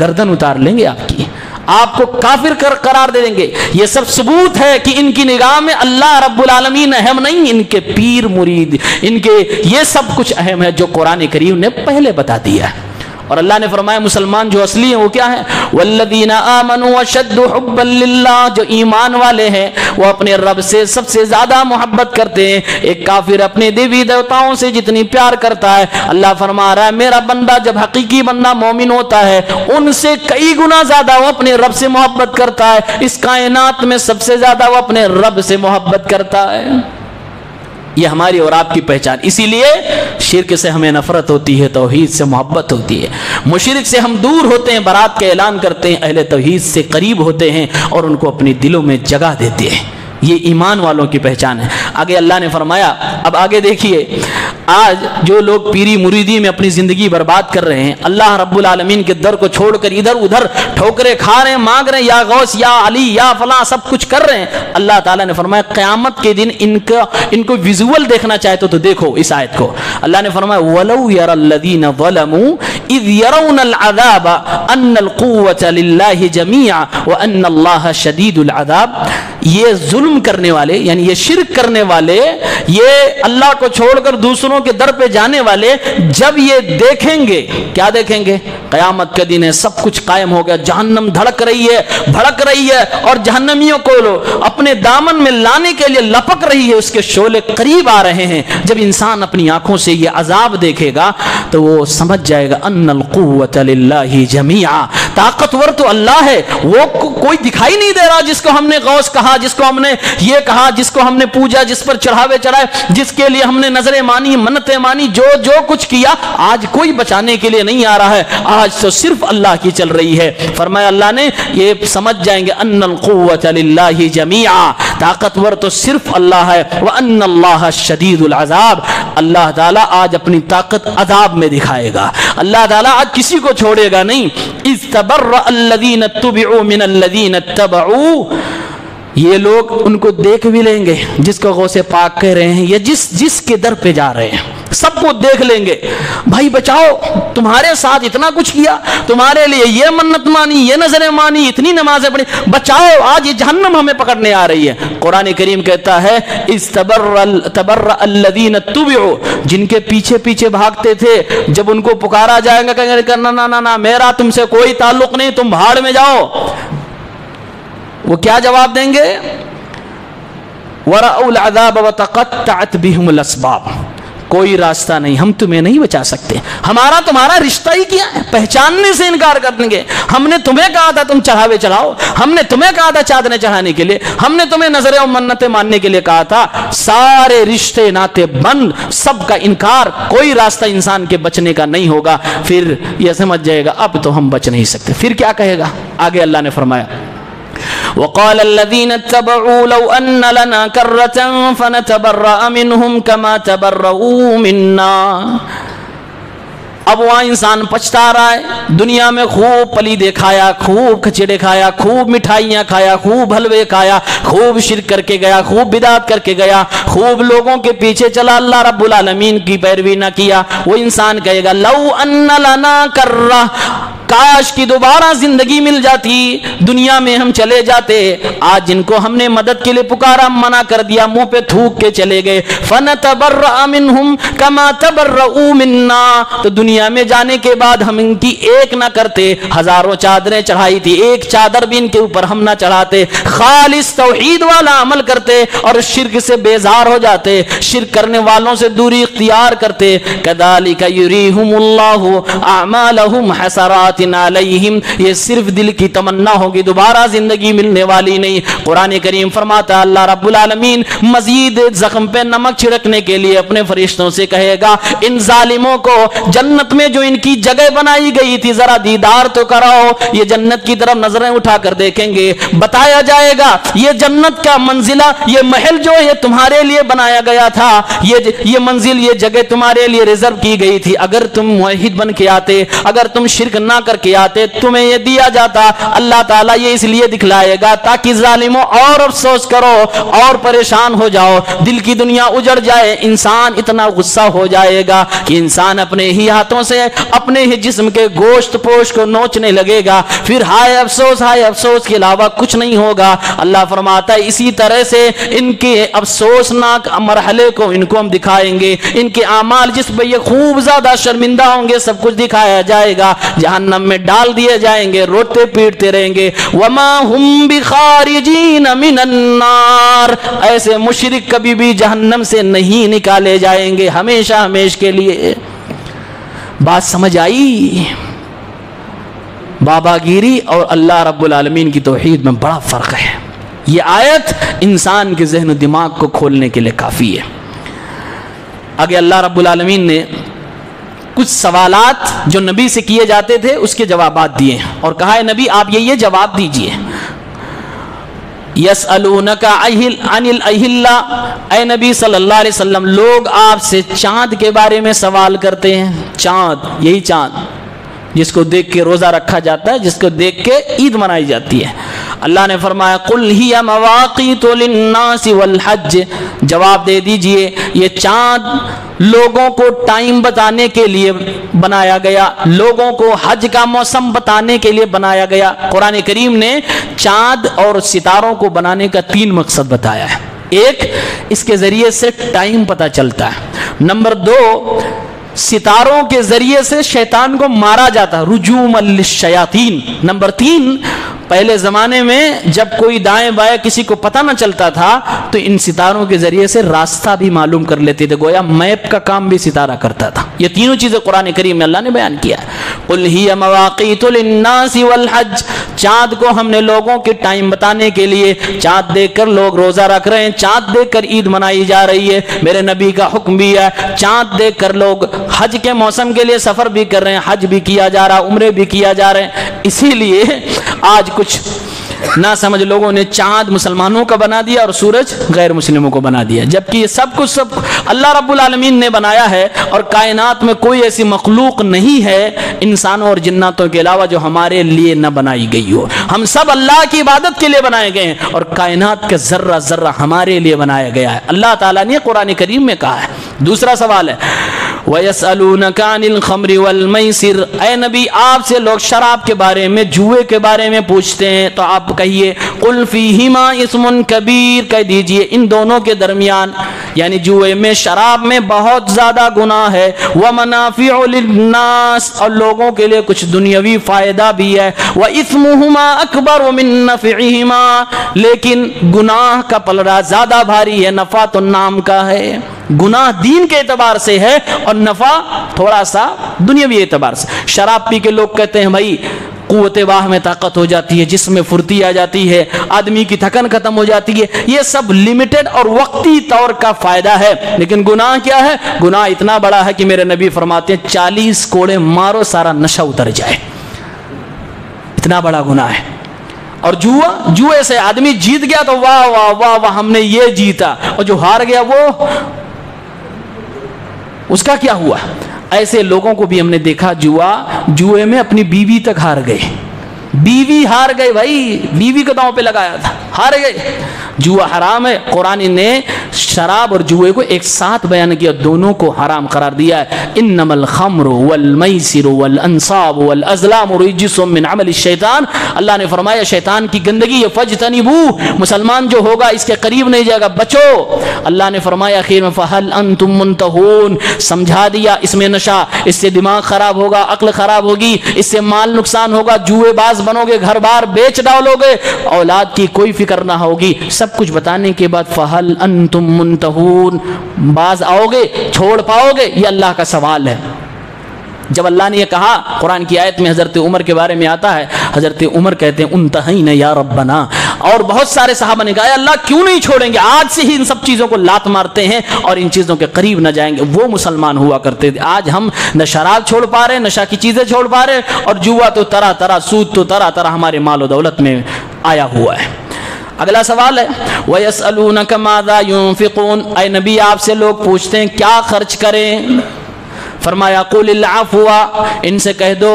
گردن اتار لیں گے آپ کی، آپ کو کافر قرار دے دیں گے۔ یہ سب ثبوت ہے کہ ان کی نگاہ میں اللہ رب العالمین اہم نہیں، ان کے پیر مرید، ان کے یہ سب کچھ اہم ہے جو قرآن کریم نے پہلے بتا دیا ہے۔ اور اللہ نے فرمایا مسلمان جو اصلی ہیں وہ کیا ہے؟ والذین آمنوا اشد حبا للہ، جو ایمان والے ہیں وہ اپنے رب سے سب سے زیادہ محبت کرتے ہیں۔ ایک کافر اپنے دیوی دیوتاؤں سے جتنی پیار کرتا ہے، اللہ فرما رہا ہے میرا بندہ جب حقیقی بندہ مومن ہوتا ہے ان سے کئی گنا زیادہ وہ اپنے رب سے محبت کرتا ہے۔ اس کائنات میں سب سے زیادہ وہ اپنے رب سے محبت کرتا ہے۔ یہ ہماری اور آپ کی پہچان، اسی لیے شرک سے ہمیں نفرت ہوتی ہے، توحید سے محبت ہوتی ہے۔ مشرک سے ہم دور ہوتے ہیں، برات کا اعلان کرتے ہیں، اہل توحید سے قریب ہوتے ہیں اور ان کو اپنے دلوں میں جگہ دیتے ہیں۔ یہ ایمان والوں کی پہچان ہے۔ آگے اللہ نے فرمایا، اب آگے دیکھیے، آج جو لوگ پیری مریدی میں اپنی زندگی برباد کر رہے ہیں، اللہ رب العالمین کے در کو چھوڑ کر ادھر ادھر ٹھوکرے کھا رہے ہیں، مانگ رہے ہیں یا غوث یا علی یا فلاں، سب کچھ کر رہے ہیں۔ اللہ تعالیٰ نے فرمایا قیامت کے دن ان کو ویژول دیکھنا چاہتے تو دیکھو اس آیت کو۔ اللہ نے فرمایا وَلَوْ يَرَى الَّذِينَ ظَلَمُوا إِذْ يَرَوْنَ الْعَذَابَ أَنَّ الْقُوَّةَ لِلَّهِ جَمِيعًا وَأَنَّ اللَّهَ شَدِيدُ الْعَذَابِ۔ یہ ظلم کرنے والے، یعنی یہ شرک کرنے والے، یہ اللہ کو چھوڑ کر دوسروں کے در پہ جانے والے، جب یہ دیکھیں گے، کیا دیکھیں گے؟ قیامت کا دن ہے، سب کچھ قائم ہو گیا، جہنم دھڑک رہی ہے، بھڑک رہی ہے، اور جہنمیوں کو اپنے دامن میں لانے کے لیے لپک رہی ہے، اس کے شعلے قریب آ رہے ہیں۔ جب انسان اپنی آنکھوں سے یہ عذاب دیکھے گا تو وہ سمجھ جائے گا ان القوۃ للہ جمیعا، طاقتور تو اللہ ہے، وہ کوئی دکھائی نہیں دے رہا جس کو ہم نے غوث کہا، جس کو ہم نے یہ کہا، جس کو ہم نے پوجا، جس پر چڑھاوے چڑھائے، جس کے لیے ہم نے نظریں مانی، منتیں مانی، جو کچھ کیا، آج کوئی بچانے کے لیے نہیں آ رہا ہے، آج تو صرف اللہ کی چل رہی ہے۔ فرمایا اللہ نے یہ سمجھ جائیں گے ان القوۃ للہ جمیعا، طاقتور تو صرف اللہ ہے، وان اللہ شدید العذاب، اللہ تعالیٰ آج اپنی طاقت عذاب میں دکھائے گا، اللہ تعالیٰ آج کسی کو چھوڑے گا نہیں۔ اذ تبرأ الذین اتبعوا من الذین اتبعوا، یہ لوگ ان کو دیکھ بھی لیں گے جس کو غوث پاک کہہ رہے ہیں، یا جس کے در پہ جا رہے ہیں، سب کو دیکھ لیں گے، بھائی بچاؤ، تمہارے ساتھ اتنا کچھ کیا، تمہارے لیے یہ منت مانی، یہ نظریں مانی، اتنی نمازیں پڑھی، بچاؤ، آج یہ جہنم ہمیں پکڑنے آ رہی ہے۔ قرآن کریم کہتا ہے اذ تبرأ الذین اتبعوا، جن کے پیچھے پیچھے بھاگتے تھے، جب ان کو پکارا جائے گا کہیں گے نہ میرا تم سے کوئی تعلق نہیں، تم بھاڑ میں جاؤ، وہ کیا جواب دیں گے؟ وَرَأَوْا الْعَذَابَ وَتَقَطَّعَتْ بِهُمُ الْأَسْبَابُ، کوئی راستہ نہیں, ہم تمہیں نہیں بچا سکتے. ہمارا تمہارا رشتہ ہی کیا ہے؟ پہچاننے سے انکار کر دیں گے. ہم نے تمہیں کہا تھا تم چڑھاوے چڑھاؤ, ہم نے تمہیں کہا تھا چادریں چڑھانے کے لیے, ہم نے تمہیں نظریں اور منتیں ماننے کے لیے کہا تھا. سارے رشتے ناتے بند, سب کا انکار, کوئی راستہ انسان کے بچنے کا نہیں ہوگا. پھر یہ سمجھ جائے گا اب تو ہم بچ نہیں سکتے. پھر کیا کہے گا؟ آگے اللہ نے فرمایا وقال الذين اتبعوا لو ان لنا كرة فنتبرأ منهم كما تبرؤوا منا. اب وہاں انسان پچھتا رہا ہے, دنیا میں خوب پلیدے کھایا, خوب کھچڑے کھایا, خوب مٹھائیاں کھایا, خوب حلوے کھایا, خوب شرک کر کے گیا, خوب بدعت کر کے گیا, خوب لوگوں کے پیچھے چلا, اللہ رب العالمین کی پیروی نہ کیا. وہ انسان کہے گا لو ان لنا کرہ, کاش کی دوبارہ زندگی مل جاتی, دنیا میں ہم چلے جاتے. آج جن کو ہم نے مدد کے لیے پکارا منع کر دیا, منہ پہ تھوک کے چلے گئے. فنتبرأ منہم کما تبرؤوا منا, تو دنیا میں جانے کے بعد ہم ان کی ایک نہ کرتے. ہزاروں چادریں چڑھائی تھی, ایک چادر بھی ان کے اوپر ہم نہ چڑھاتے. خالص توحید والا عمل کرتے اور شرک سے بیزار ہو جاتے, شرک کرنے والوں سے دوری اختیار کرتے. کذالک یریہم اللہ اعمالہم حسرات علیہم, یہ صرف دل کی تمنا ہوگی, دوبارہ زندگی ملنے والی نہیں. قرآن کریم فرماتا اللہ رب العالمین مزید زخم پہ نمک چھڑکنے کے لیے اپنے فرشتوں سے کہے گا ان ظالموں کو جنت میں جو ان کی جگہ بنائی گئی تھی ذرا دیدار تو کراؤ. یہ جنت کی طرف نظریں اٹھا کر دیکھیں گے, بتایا جائے گا یہ جنت کا منزلہ, یہ محل جو یہ تمہارے لیے بنایا گیا تھا, یہ منزل, یہ جگہ تمہارے لیے ریزرو کی گئی تھی. اگر تم موحد بن کے آتے, اگر تم شرک نہ کر کے آتے, تمہیں یہ دیا جاتا. اللہ تعالیٰ یہ اس لیے دکھلائے گا تاکہ ظالموں اور افسوس کرو اور پریشان ہو جاؤ, دل کی دنیا اجڑ جائے. انسان اتنا غصہ ہو جائے گا کہ انسان اپنے ہی ہاتھوں سے اپنے ہی جسم کے گوشت پوش کو نوچنے لگے گا. پھر ہائے افسوس کے علاوہ کچھ نہیں ہوگا. اللہ فرماتا ہے اسی طرح سے ان کے افسوسناک مرحلے کو ان کو ہم دکھائیں گے. ان کے اعمال جس پہ یہ خوب زیادہ شرمندہ ہوں گے سب کچھ دکھایا جائے گا. جہنم میں ڈال دیے جائیں گے, روتے پیٹتے رہیں گے. وما ہم بخارجین من النار, ایسے مشرک کبھی بھی جہنم سے نہیں نکالے جائیں گے ہمیشہ ہمیش کے لیے. بات سمجھ آئی؟ بابا گیری اور اللہ رب العالمین کی توحید میں بڑا فرق ہے. یہ آیت انسان کے ذہن و دماغ کو کھولنے کے لیے کافی ہے. آگے اللہ رب العالمین نے کچھ سوالات جو نبی سے کیے جاتے تھے اس کے جوابات دیے اور کہا ہے نبی آپ یہ جواب دیجئے. یسألونک عن الاہلہ, اے نبی صلی اللہ علیہ وسلم لوگ آپ سے چاند کے بارے میں سوال کرتے ہیں. چاند, یہی چاند جس کو دیکھ کے روزہ رکھا جاتا ہے, جس کو دیکھ کے عید منائی جاتی ہے. اللہ نے فرمایا قل ہی مواقیت للناس والحج, جواب دے دیجئے یہ چاند لوگوں کو ٹائم بتانے کے لیے بنایا گیا, لوگوں کو حج کا موسم بتانے کے لیے بنایا گیا. قرآن کریم نے چاند اور ستاروں کو بنانے کا 3 مقصد بتایا ہے. ایک, اس کے ذریعے سے ٹائم پتہ چلتا ہے. نمبر 2, ستاروں کے ذریعے سے شیطان کو مارا جاتا ہے, رجوم للشیاطین. نمبر 3, پہلے زمانے میں جب کوئی دائیں بائیں کسی کو پتہ نہ چلتا تھا تو ان ستاروں کے ذریعے سے راستہ بھی معلوم کر لیتے تھے, گویا میپ کا کام بھی ستارہ کرتا تھا. یہ تینوں چیزیں قرآن کریم میں اللہ نے بیان کیا ہے. قل ہی مواقیت للناس والحج, چاند کو ہم نے لوگوں کے ٹائم بتانے کے لیے, چاند دیکھ کر لوگ روزہ رکھ رہے ہیں, چاند دیکھ کر عید منائی جا رہی ہے, میرے نبی کا حکم بھی ہے. چاند دیکھ کر لوگ حج کے موسم کے لیے سفر بھی کر رہے ہیں, حج بھی کیا جا رہا, عمرے بھی کیا جا رہے ہیں. اسی لیے آج کچھ نہ سمجھ لوگوں نے چاند مسلمانوں کا بنا دیا اور سورج غیر مسلموں کو بنا دیا, جبکہ یہ سب کچھ اللہ رب العالمین نے بنایا ہے. اور کائنات میں کوئی ایسی مخلوق نہیں ہے انسانوں اور جناتوں کے علاوہ جو ہمارے لیے نہ بنائی گئی ہو. ہم سب اللہ کی عبادت کے لیے بنائے گئے ہیں اور کائنات کا ذرہ ذرہ ہمارے لیے بنایا گیا ہے. اللہ تعالیٰ نے قرآن کریم میں کہا ہے. دوسرا سوال ہے وَيَسْأَلُونَكَ عَنِ الْخَمْرِ وَالْمَيْسِرِ, اے نبی آپ سے لوگ شراب کے بارے میں, جوئے کے بارے میں پوچھتے ہیں, تو آپ کہیے قُلْ فِيهِمَا اسْمٌ كَبِيرٌ, کہہ دیجئے ان دونوں کے درمیان یعنی جوئے میں شراب میں بہت زیادہ گناہ ہے، ومنافع للناس اور لوگوں کے لیے کچھ دنیاوی فائدہ بھی ہے، واثمهما اکبر من نفعهما لیکن گناہ کا پلڑا زیادہ بھاری ہے، نفع تو نام کا ہے، گناہ دین کے اعتبار سے ہے اور نفع تھوڑا سا دنیاوی اعتبار سے۔ شراب پی کے لوگ کہتے ہیں بھائی قوت واہ میں طاقت ہو جاتی ہے، جسم میں پھرتی آ جاتی ہے، آدمی کی تھکن ختم ہو جاتی ہے، یہ سب لمیٹڈ اور وقتی طور کا فائدہ ہے، لیکن گناہ کیا ہے؟ گناہ اتنا بڑا ہے کہ میرے نبی فرماتے ہیں 40 کوڑے مارو سارا نشہ اتر جائے، اتنا بڑا گناہ ہے۔ اور جوئے سے آدمی جیت گیا تو واہ واہ واہ واہ ہم نے یہ جیتا، اور جو ہار گیا وہ اس کا کیا ہوا؟ ایسے لوگوں کو بھی ہم نے دیکھا جوئے میں اپنی بیوی تک ہار گئے، بیوی ہار گئے بھائی، بیوی کو داؤں پہ لگایا تھا، ہار گئے۔ جوا حرام ہے، قرآن نے شراب اور جوئے کو ایک ساتھ بیان کیا، دونوں کو حرام قرار دیا ہے۔ انما الخمر والمیسر والانصاب والازلام رجس من عمل الشیطان، اللہ نے فرمایا شیطان کی گندگی ہے، فاجتنبوہ، مسلمان جو ہوگا اس کے قریب نہیں جائے گا، بچو۔ اللہ نے فرمایا آخر میں فہل انتم منتہون، سمجھا دیا اس میں نشہ، اس سے دماغ خراب ہوگا، عقل خراب ہوگی، اس سے مال نقصان ہوگا، جوئے باز بنو گے، گھر بار بیچ ڈالو گے، اولاد کی کوئی فکر نہ ہوگی۔ سب کچھ بتانے کے بعد فہل انتم منتہون، باز آؤ گے، چھوڑ پاؤ گے؟ یہ اللہ کا سوال ہے۔ جب اللہ نے یہ کہا، قرآن کی آیت میں حضرت عمر کے بارے میں آتا ہے، حضرت عمر کہتے ہیں انتہینا یا ربنا، اور بہت سارے صحابہ نے کہا اللہ کیوں نہیں چھوڑیں گے، آج سے ہی ان سب چیزوں کو لات مارتے ہیں اور ان چیزوں کے قریب نہ جائیں گے۔ وہ مسلمان ہوا کرتے تھے، آج ہم نہ شراب چھوڑ پا رہے، نشہ کی چیزیں چھوڑ پا رہے، اور جوا تو طرح طرح، سود تو طرح طرح ہمارے مال و دولت میں آیا ہوا ہے۔ اگلا سوال ہے وَيَسْأَلُونَكَ مَاذَا يُنْفِقُونَ، اے نبی آپ سے لوگ پوچھتے ہیں کیا خرچ کریں، فرمایا قُلِ الْعَفْوَ، ان سے کہہ دو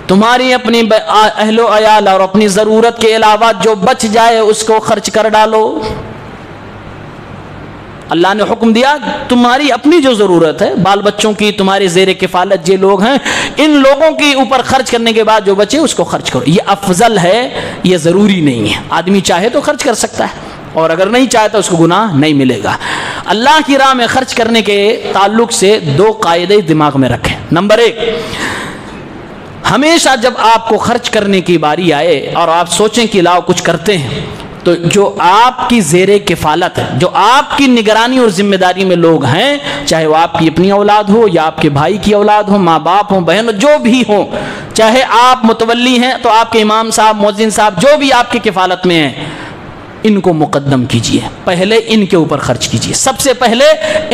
تمہاری اپنی اہل و عیال اور اپنی ضرورت کے علاوہ جو بچ جائے اس کو خرچ کر ڈالو۔ اللہ نے حکم دیا تمہاری اپنی جو ضرورت ہے، بال بچوں کی، تمہارے زیر کفالت جو لوگ ہیں، ان لوگوں کے اوپر خرچ کرنے کے بعد جو بچے اس کو خرچ کرو، یہ افضل ہے، یہ ضروری نہیں ہے۔ آدمی چاہے تو خرچ کر سکتا ہے اور اگر نہیں چاہے تو اس کو گناہ نہیں ملے گا۔ اللہ کی راہ میں خرچ کرنے کے تعلق سے دو قاعدے دماغ میں رکھیں۔ نمبر 1، ہمیشہ جب آپ کو خرچ کرنے کی باری آئے اور آپ سوچیں کہ لاؤ کچھ کرتے ہیں، تو جو آپ کی زیر کفالت ہے، جو آپ کی نگرانی اور ذمہ داری میں لوگ ہیں، چاہے وہ آپ کی اپنی اولاد ہو یا آپ کے بھائی کی اولاد ہو، ماں باپ ہوں، بہن ہو، جو بھی ہوں، چاہے آپ متولی ہیں تو آپ کے امام صاحب، مؤذن صاحب، جو بھی آپ کی کفالت میں ہیں، ان کو مقدم کیجئے، پہلے ان کے اوپر خرچ کیجئے، سب سے پہلے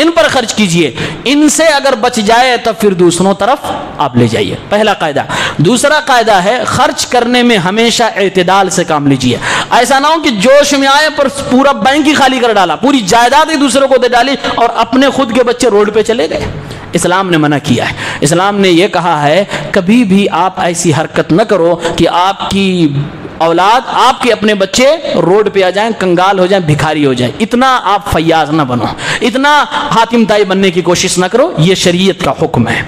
ان پر خرچ کیجئے، ان سے اگر بچ جائے تو پھر دوسروں طرف آپ لے جائیے، پہلا قاعدہ۔ دوسرا قاعدہ ہے خرچ کرنے میں ہمیشہ اعتدال سے کام لیجئے، ایسا نہ ہو کہ جوش میں آئے پر پورا بینک ہی خالی کر ڈالا، پوری جائیداد ہی دوسروں کو دے ڈالی اور اپنے خود کے بچے روڈ پہ چلے گئے۔ اسلام نے منع کیا ہے، اسلام نے یہ کہا ہے کبھی بھی آپ ایسی حرکت نہ کرو کہ آپ کی اولاد، آپ کے اپنے بچے روڈ پہ آ جائیں، کنگال ہو جائیں، بھکاری ہو جائیں۔ اتنا آپ فیاض نہ بنو، اتنا حاتم طائی بننے کی کوشش نہ کرو، یہ شریعت کا حکم ہے۔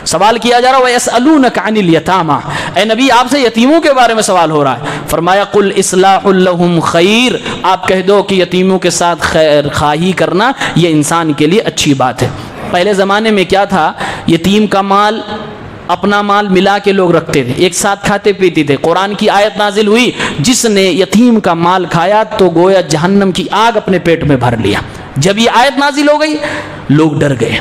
سوال کیا جا رہا ہے وَيَسْأَلُونَكَ عَنِ الْيَتَامَى، اے نبی آپ سے یتیموں کے بارے میں سوال ہو رہا ہے، فرمایا قُلْ إِصْلَاحٌ لَهُمْ خَيْرٌ، آپ کہہ دو کہ یتیموں کے ساتھ خیر خواہی کرنا یہ انسان کے لیے اچھی بات ہے۔ پہلے زمانے میں کیا تھا، یتیم کا مال اپنا مال ملا کے لوگ رکھتے تھے، ایک ساتھ کھاتے پیتے تھے۔ قرآن کی آیت نازل ہوئی جس نے یتیم کا مال کھایا تو گویا جہنم کی آگ اپنے پیٹ میں بھر لیا۔ جب یہ آیت نازل ہو گئی لوگ ڈر گئے،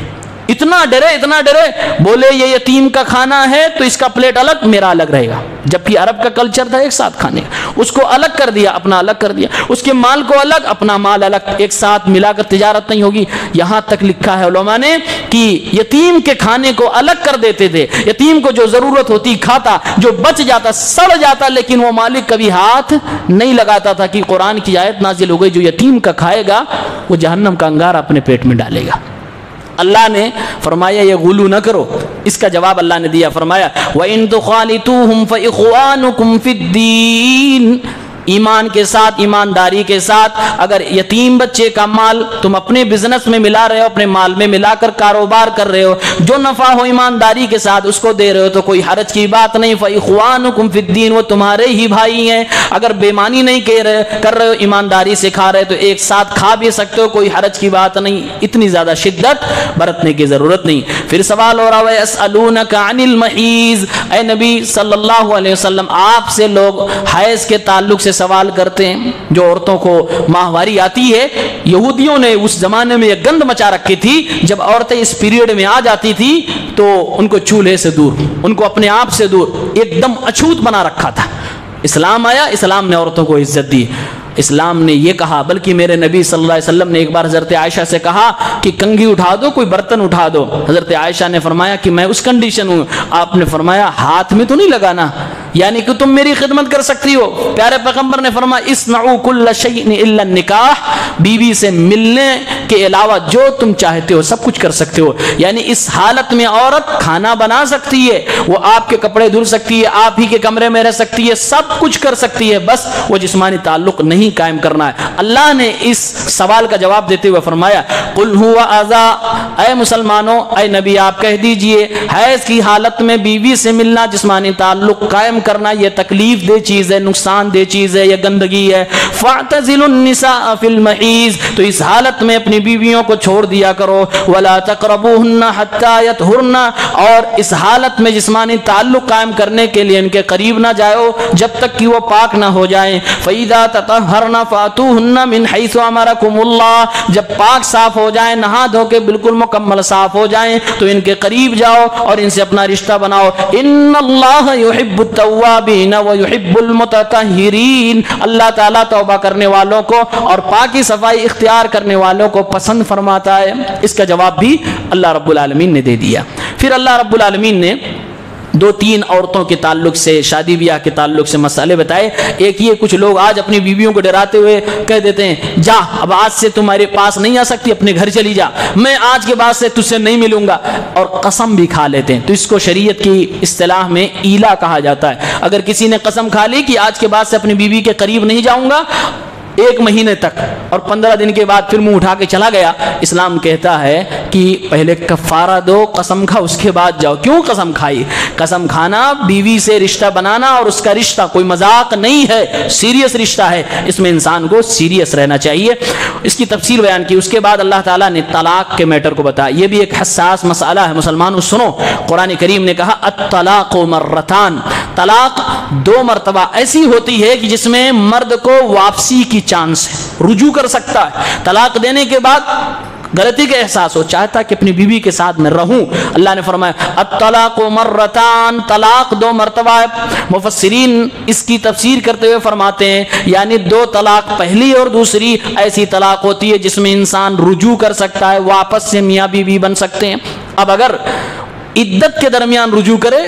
اتنا ڈرے بولے یہ یتیم کا کھانا ہے تو اس کا پلیٹ الگ، میرا الگ رہے گا، جبکہ عرب کا کلچر تھا ایک ساتھ کھانے کا، اس کو الگ کر دیا، اپنا الگ کر دیا، اس کے مال کو الگ، اپنا مال الگ، ایک ساتھ ملا کر تجارت نہیں ہوگی۔ یہاں تک لکھا ہے علماء نے کہ یتیم کے کھانے کو الگ کر دیتے تھے، یتیم کو جو ضرورت ہوتی کھاتا، جو بچ جاتا سڑ جاتا، لیکن وہ مالک کبھی ہاتھ نہیں لگاتا تھا کہ قرآن کی آیت نازل ہو گئی جو یتیم کا کھائے گا وہ جہنم کا انگارہ اپنے پیٹ میں ڈالے گا۔ اللہ نے فرمایا یہ غلو نہ کرو، اس کا جواب اللہ نے دیا، فرمایا وَإِن تُخَالِطُوهُمْ فَإِخْوَانُكُمْ فِي الدِّينِ، ایمان کے ساتھ، ایمانداری کے ساتھ اگر یتیم بچے کا مال تم اپنے بزنس میں ملا رہے ہو، اپنے مال میں ملا کر کاروبار کر رہے ہو، جو نفع ہو ایمانداری کے ساتھ اس کو دے رہے ہو تو کوئی حرج کی بات نہیں. فَإِخْوَانُكُمْ فِي الدِّينِ، وہ تمہارے ہی بھائی ہیں. اگر بےمانی نہیں کر رہے ہو، ایمانداری سے کھا رہے تو ایک ساتھ کھا بھی سکتے ہو، کوئی حرج کی بات نہیں. اتنی زیادہ شدت برتنے کی ضرورت نہیں. پھر سوال ہو رہا ہے يَسْأَلُونَكَ عَنِ الْمَحِيضِ، اے نبی صلی اللہ علیہ وسلم آپ سے لوگ حیض کے تعلق سے سوال کرتے ہیں. جو عورتوں کو ماہواری آتی ہے، یہودیوں نے اس زمانے میں یہ گند مچا رکھی تھی، جب عورتیں اس پیریڈ میں آ جاتی تھی تو ان کو چولہے سے دور، ان کو اپنے آپ سے دور، ایک دم اچھوت بنا رکھا تھا. اسلام آیا، اسلام نے عورتوں کو عزت دی. اسلام نے یہ کہا، بلکہ میرے نبی صلی اللہ علیہ وسلم نے ایک بار حضرت عائشہ سے کہا کہ کنگھی اٹھا دو، کوئی برتن اٹھا دو. حضرت عائشہ نے فرمایا کہ میں اس کنڈیشن ہوں. آپ نے فرمایا ہاتھ میں تو نہیں لگانا، یعنی کہ تم میری خدمت کر سکتی ہو. پیارے پیغمبر نے فرمایا اصنعوا کل شیء الا النکاح، بیوی سے ملنے کے علاوہ جو تم چاہتے ہو سب کچھ کر سکتے ہو. یعنی اس حالت میں عورت کھانا بنا سکتی ہے، وہ آپ کے کپڑے دھل سکتی ہے، آپ ہی کے کمرے میں رہ سکتی ہے، سب کچھ کر سکتی ہے، بس وہ جسمانی تعلق نہیں قائم کرنا ہے. اللہ نے اس سوال کا جواب دیتے ہوئے فرمایا قل هو اذى، اے مسلمانوں، اے نبی آپ کہہ دیجئے حیض کی حالت میں بیوی سے ملنا، جسمانی تعلق قائم کرنا یہ تکلیف دہ چیز ہے، نقصان دہ چیز ہے، یہ گندگی ہے. فاعتزلوا النساء في المحيض، تو اس حالت میں اپنی بیویوں کو چھوڑ دیا کرو. ولا تقربوهن حتى يطهرن، اور اس حالت میں جسمانی تعلق قائم کرنے کے لیے ان کے قریب نہ جاؤ جب تک کہ وہ پاک نہ ہو جائیں. فاذا تطهرن فاتوهن من حيث امركم الله، جب پاک صاف ہو جائیں، نہا دھو کے بالکل مکمل صاف ہو جائیں تو ان کے قریب جاؤ اور ان سے اپنا رشتہ بناؤ. ان اللہ يحب التوابین ويحب المتطہرین، اللہ تعالیٰ توبہ کرنے والوں کو اور پاکی صفائی اختیار کرنے والوں کو پسند فرماتا ہے. اس کا جواب بھی اللہ رب العالمین نے دے دیا. پھر اللہ رب العالمین نے دو تین عورتوں کے تعلق سے، شادی بیاہ کے تعلق سے مسئلے بتائے. ایک یہ کچھ لوگ آج اپنی بیویوں کو ڈراتے ہوئے کہہ دیتے ہیں جا اب آج سے تمہارے پاس نہیں آ سکتی، اپنے گھر چلی جا، میں آج کے بعد سے تجھ سے نہیں ملوں گا، اور قسم بھی کھا لیتے ہیں. تو اس کو شریعت کی اصطلاح میں ایلا کہا جاتا ہے. اگر کسی نے قسم کھا لی کہ آج کے بعد سے اپنی بیوی کے قریب نہیں جاؤں گا 1 مہینے تک، اور 15 دن کے بعد پھر منہ اٹھا کے چلا گیا، اسلام کہتا ہے کہ پہلے کفارہ دو، قسم کھا، اس کے بعد جاؤ. کیوں قسم کھائی؟ قسم کھانا بیوی سے رشتہ بنانا، اور اس کا رشتہ کوئی مذاق نہیں ہے، سیریس رشتہ ہے، اس میں انسان کو سیریس رہنا چاہیے. اس کی تفصیل بیان کی. اس کے بعد اللہ تعالیٰ نے طلاق کے میٹر کو بتایا. یہ بھی ایک حساس مسئلہ ہے مسلمانوں، سنو. قرآن کریم نے کہا الطلاق مرتان، طلاق 2 مرتبہ ایسی ہوتی ہے کہ جس میں مرد کو واپسی کی چانس ہے، رجوع کر سکتا ہے. طلاق دینے کے بعد غلطی کا احساس ہو، چاہتا کہ اپنی بیوی کے ساتھ میں رہوں. اللہ نے فرمایا الطلاق مرتان، طلاق 2 مرتبہ ہے. مفسرین اس کی تفسیر کرتے ہوئے فرماتے ہیں یعنی 2 طلاق، پہلی اور دوسری ایسی طلاق ہوتی ہے جس میں انسان رجوع کر سکتا ہے، واپس سے میاں بیوی بن سکتے ہیں. اب اگر عدت کے درمیان رجوع کرے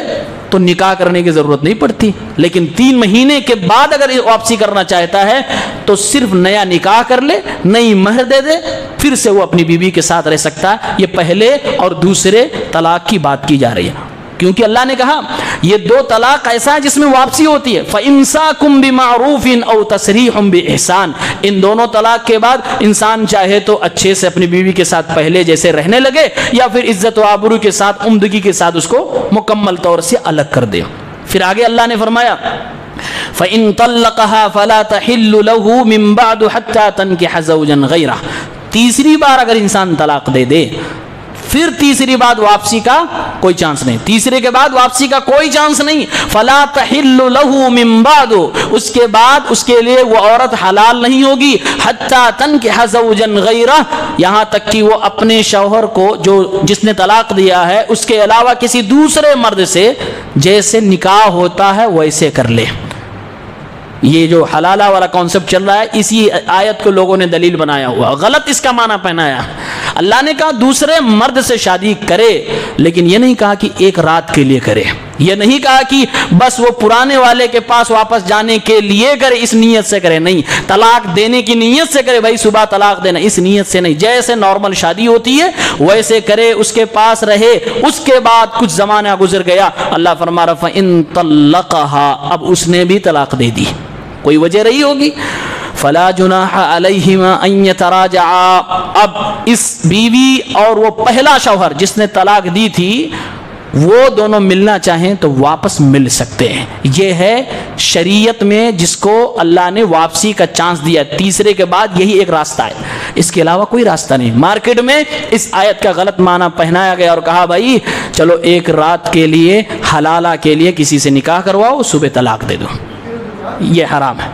تو نکاح کرنے کی ضرورت نہیں پڑتی، لیکن 3 مہینے کے بعد اگر واپسی کرنا چاہتا ہے تو صرف نیا نکاح کر لے، نئی مہر دے دے، پھر سے وہ اپنی بیوی کے ساتھ رہ سکتا ہے. یہ پہلے اور دوسرے طلاق کی بات کی جا رہی ہے، کیونکہ اللہ نے کہا یہ 2 طلاق ایسا ہے جس میں واپسی ہوتی ہے. فَإِمْسَاكُمْ بِمَعْرُوفٍ أَوْ تَسْرِيحٌ بِإِحْسَانٍ، ان دونوں طلاق کے بعد انسان چاہے تو اچھے سے اپنی بیوی کے ساتھ پہلے جیسے رہنے لگے، یا پھر عزت و آبرو کے ساتھ، عمدگی کے ساتھ اس کو مکمل طور سے الگ کر دے. پھر آگے اللہ نے فرمایا فَإِن طَلَّقَهَا فَلَا تَحِلُّ لَهُ مِن بَعْدُ حَتَّى تَنكِحَ زَوْجًا غَيْرَهُ. تیسری بار اگر انسان طلاق دے دے، پھر تیسری بات واپسی کا کوئی چانس نہیں، تیسرے کے بعد واپسی کا کوئی چانس نہیں. فلا تحل له من بعد، اس کے بعد اس کے لیے وہ عورت حلال نہیں ہوگی. حتی تنکح زوجا غیرہ، یہاں تک کہ وہ اپنے شوہر کو جو جس نے طلاق دیا ہے اس کے علاوہ کسی دوسرے مرد سے جیسے نکاح ہوتا ہے ویسے کر لے. یہ جو حلالہ والا کانسیپٹ چل رہا ہے، اسی آیت کو لوگوں نے دلیل بنایا ہوا، غلط اس کا معنی پہنایا. اللہ نے کہا دوسرے مرد سے شادی کرے، لیکن یہ نہیں کہا کہ 1 رات کے لیے کرے، یہ نہیں کہا کہ بس وہ پرانے والے کے پاس واپس جانے کے لیے کرے، اس نیت سے کرے نہیں. طلاق دینے کی نیت سے کرے، بھائی صبح طلاق دینا، اس نیت سے نہیں. جیسے نارمل شادی ہوتی ہے ویسے کرے، اس کے پاس رہے. اس کے بعد کچھ زمانہ گزر گیا، اللہ فرما رہا فَإِن طَلَّقَهَا، اب اس نے بھی طلاق دے دی. کوئی وجہ رہی ہوگی. فلا جناح علیہما ان یتراجعا. اب اس بیوی اور وہ پہلا شوہر جس نے طلاق دی تھی وہ دونوں ملنا چاہیں تو واپس مل سکتے ہیں. یہ ہے شریعت میں جس کو اللہ نے واپسی کا چانس دیا. تیسرے کے بعد یہی ایک راستہ ہے, اس کے علاوہ کوئی راستہ نہیں. مارکیٹ میں اس آیت کا غلط معنی پہنایا گیا اور کہا بھائی چلو ایک رات کے لیے حلالہ کے لیے کسی سے نکاح کرواؤ, صبح طلاق دے دو. یہ حرام ہے,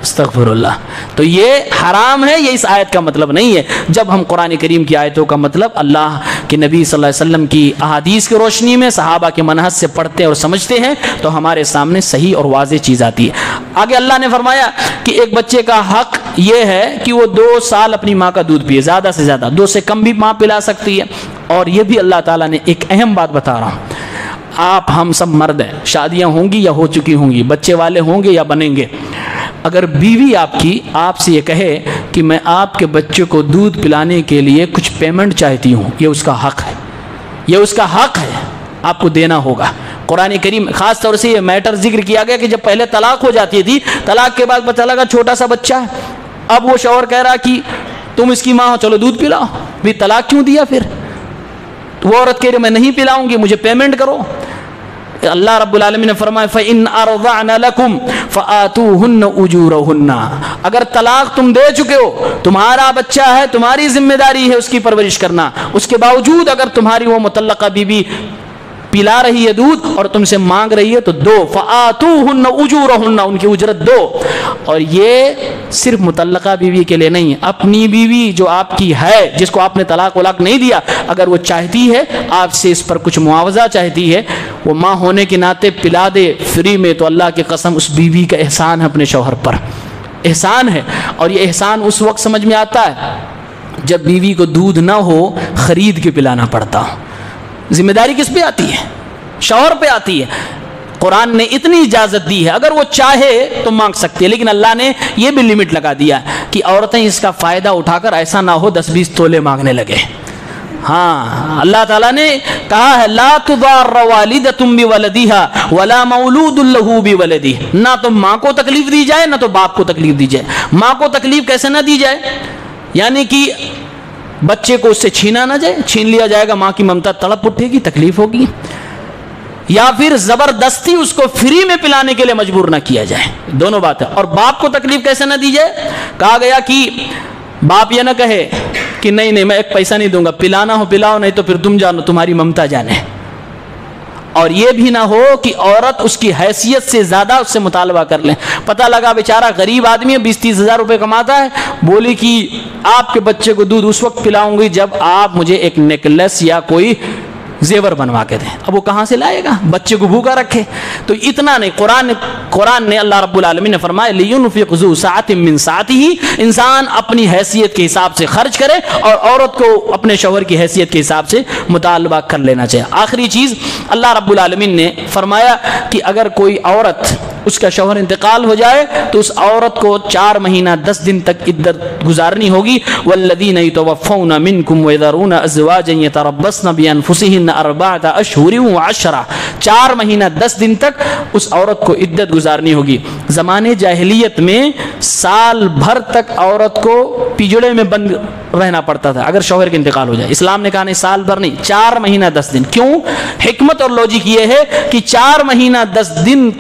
استغفر اللہ. تو یہ حرام ہے, یہ اس آیت کا مطلب نہیں ہے. جب ہم قرآن کریم کی آیتوں کا مطلب اللہ کے نبی صلی اللہ علیہ وسلم کی احادیث کی روشنی میں صحابہ کے منہج سے پڑھتے اور سمجھتے ہیں تو ہمارے سامنے صحیح اور واضح چیز آتی ہے. آگے اللہ نے فرمایا کہ ایک بچے کا حق یہ ہے کہ وہ 2 سال اپنی ماں کا دودھ پیے, زیادہ سے زیادہ 2 سے کم بھی ماں پلا سکتی ہے. اور یہ بھی اللہ تعالیٰ نے ایک اہم بات بتا رہا ہوں, آپ ہم سب مرد ہیں, شادیاں ہوں گی یا ہو چکی ہوں گی, بچے والے ہوں گے یا بنیں گے. اگر بیوی آپ کی آپ سے یہ کہے کہ میں آپ کے بچے کو دودھ پلانے کے لیے کچھ پیمنٹ چاہتی ہوں, یہ اس کا حق ہے, یہ اس کا حق ہے, آپ کو دینا ہوگا. قرآن کریم خاص طور سے یہ میٹر ذکر کیا گیا کہ جب پہلے طلاق ہو جاتی تھی, طلاق کے بعد پتہ لگا چھوٹا سا بچہ ہے, اب وہ شوہر کہہ رہا کہ تم اس کی ماں ہو, چلو دودھ پلاؤ. بھی طلاق کیوں دیا پھر؟ وہ عورت کہہ رہی میں نہیں پلاؤں گی, مجھے پیمنٹ کرو. اللہ رب العالمین نے فرمایا فَإِنْ أَرْضَعْنَ لَكُمْ فَآتُوهُنَّ أُجُورَهُنَّ. اگر طلاق تم دے چکے ہو, تمہارا بچہ ہے, تمہاری ذمہ داری ہے اس کی پرورش کرنا, اس کے باوجود اگر تمہاری وہ مطلقہ بیوی پلا رہی ہے دودھ اور تم سے مانگ رہی ہے تو دو. فآتوہن اجورہن, ان کی اجرت دو. اور یہ صرف مطلقہ بیوی کے لیے نہیں, اپنی بیوی جو آپ کی ہے جس کو آپ نے طلاق ولاق نہیں دیا, اگر وہ چاہتی ہے آپ سے اس پر کچھ معاوضہ چاہتی ہے, وہ ماں ہونے کے ناطے پلا دے فری میں, تو اللہ کی قسم اس بیوی کا احسان ہے اپنے شوہر پر, احسان ہے. اور یہ احسان اس وقت سمجھ میں آتا ہے جب بیوی کو دودھ نہ ہو, خرید کے پلانا پڑتا ہو. ذمہ داری کس پہ آتی ہے؟ شوہر پہ آتی ہے. قرآن نے اتنی اجازت دی ہے, اگر وہ چاہے تو مانگ سکتی ہے, لیکن اللہ نے یہ بھی لمٹ لگا دیا کہ عورتیں اس کا فائدہ اٹھا کر ایسا نہ ہو 10-20 تولے مانگنے لگے. ہاں, اللہ تعالیٰ نے کہا ہے لا تضار والدۃ بولدها ولا مولود له بولده. نہ تو ماں کو تکلیف دی جائے نہ تو باپ کو تکلیف دی جائے. ماں کو تکلیف کیسے نہ دی جائے؟ یعنی کہ بچے کو اس سے چھینا نہ جائے, چھین لیا جائے گا, ماں کی ممتا تڑپ اٹھے گی, تکلیف ہوگی. یا پھر زبردستی اس کو فری میں پلانے کے لیے مجبور نہ کیا جائے, دونوں باتیں. اور باپ کو تکلیف کیسے نہ دی جائے؟ کہا گیا کہ باپ یہ نہ کہے کہ نہیں میں ایک پیسہ نہیں دوں گا, پلانا ہو پلاؤ, نہیں تو پھر تم جانو, تمہاری ممتا جانے. اور یہ بھی نہ ہو کہ عورت اس کی حیثیت سے زیادہ اس سے مطالبہ کر لیں. پتہ لگا بیچارہ غریب آدمی ہے, 20-30 ہزار روپے کماتا ہے, بولی کہ آپ کے بچے کو دودھ اس وقت پلاؤں گی جب آپ مجھے ایک نیکلس یا کوئی زیور بنوا کے دیں. اب وہ کہاں سے لائے گا, بچے کو بھوکا رکھے. تو اتنا نہیں, قرآن نے اللہ رب العالمین نے فرمایا لِيُنْفِقْ ذُو سَعَةٍ مِّن سَعَتِهِ, انسان اپنی حیثیت کے حساب سے خرچ کرے اور عورت کو اپنے شوہر کی حیثیت کے حساب سے مطالبہ کر لینا چاہیے. آخری چیز اللہ رب العالمین نے فرمایا کہ اگر کوئی عورت اس کا شوہر انتقال ہو جائے تو اس عورت کو 4 مہینہ 10 دن تک عدت گزارنی ہوگی. والذین یتوفون منکم ویذرون ازواجا یتربصن بانفسہن 4 اشہر و10. 4 مہینہ 10 دن تک اس عورت کو عدت گزارنی ہوگی. زمانے جاہلیت میں سال بھر تک عورت کو پجڑے میں بند رہنا پڑتا تھا اگر شوہر کا انتقال ہو جائے. اسلام نے کہا نہیں, سال بھر نہیں, 4 مہینہ 10 دن. کیوں؟ حکمت اور لوجک یہ ہے کہ 4 مہینہ 10 دن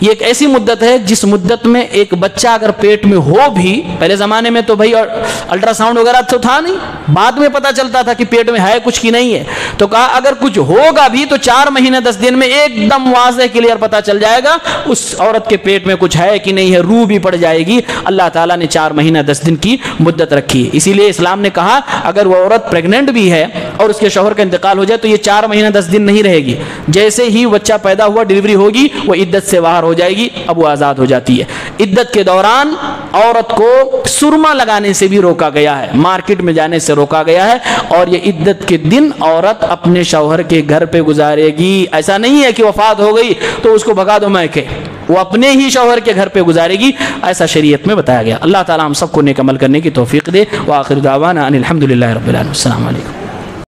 یہ ایک ایسی مدت ہے جس مدت میں ایک بچہ اگر پیٹ میں ہو بھی, پہلے زمانے میں تو بھائی الٹرا ساؤنڈ وغیرہ تو تھا نہیں, بعد میں پتہ چلتا تھا کہ پیٹ میں ہے کچھ کی نہیں ہے. تو کہا اگر کچھ ہوگا بھی تو 4 مہینے 10 دن میں ایک دم واضح کلیئر پتہ چل جائے گا اس عورت کے پیٹ میں کچھ ہے کہ نہیں ہے, روح بھی پڑ جائے گی. اللہ تعالیٰ نے 4 مہینہ 10 دن کی مدت رکھی. اسی لیے اسلام نے کہا اگر وہ عورت پریگننٹ بھی ہے اور اس کے شوہر کا انتقال ہو جائے تو یہ 4 مہینہ 10 دن نہیں رہے گی. جیسے ہی بچہ پیدا ہوا, ڈلیوری ہوگی, وہ عدت سے باہر ہو جائے گی, اب وہ آزاد ہو جاتی ہے. عدت کے دوران عورت کو سرما لگانے سے بھی روکا گیا ہے, مارکیٹ میں جانے سے روکا گیا ہے. اور یہ عدت کے دن عورت اپنے شوہر کے گھر پہ گزارے گی. ایسا نہیں ہے کہ وفات ہو گئی تو اس کو بھگا دو میکے, وہ اپنے ہی شوہر کے گھر پہ گزارے گی, ایسا شریعت میں بتایا گیا. اللہ تعالی ہم سب کو نیک عمل کرنے کی توفیق دے. وآخر دعوانا ان الحمد للہ رب العالمین. السلام علیکم.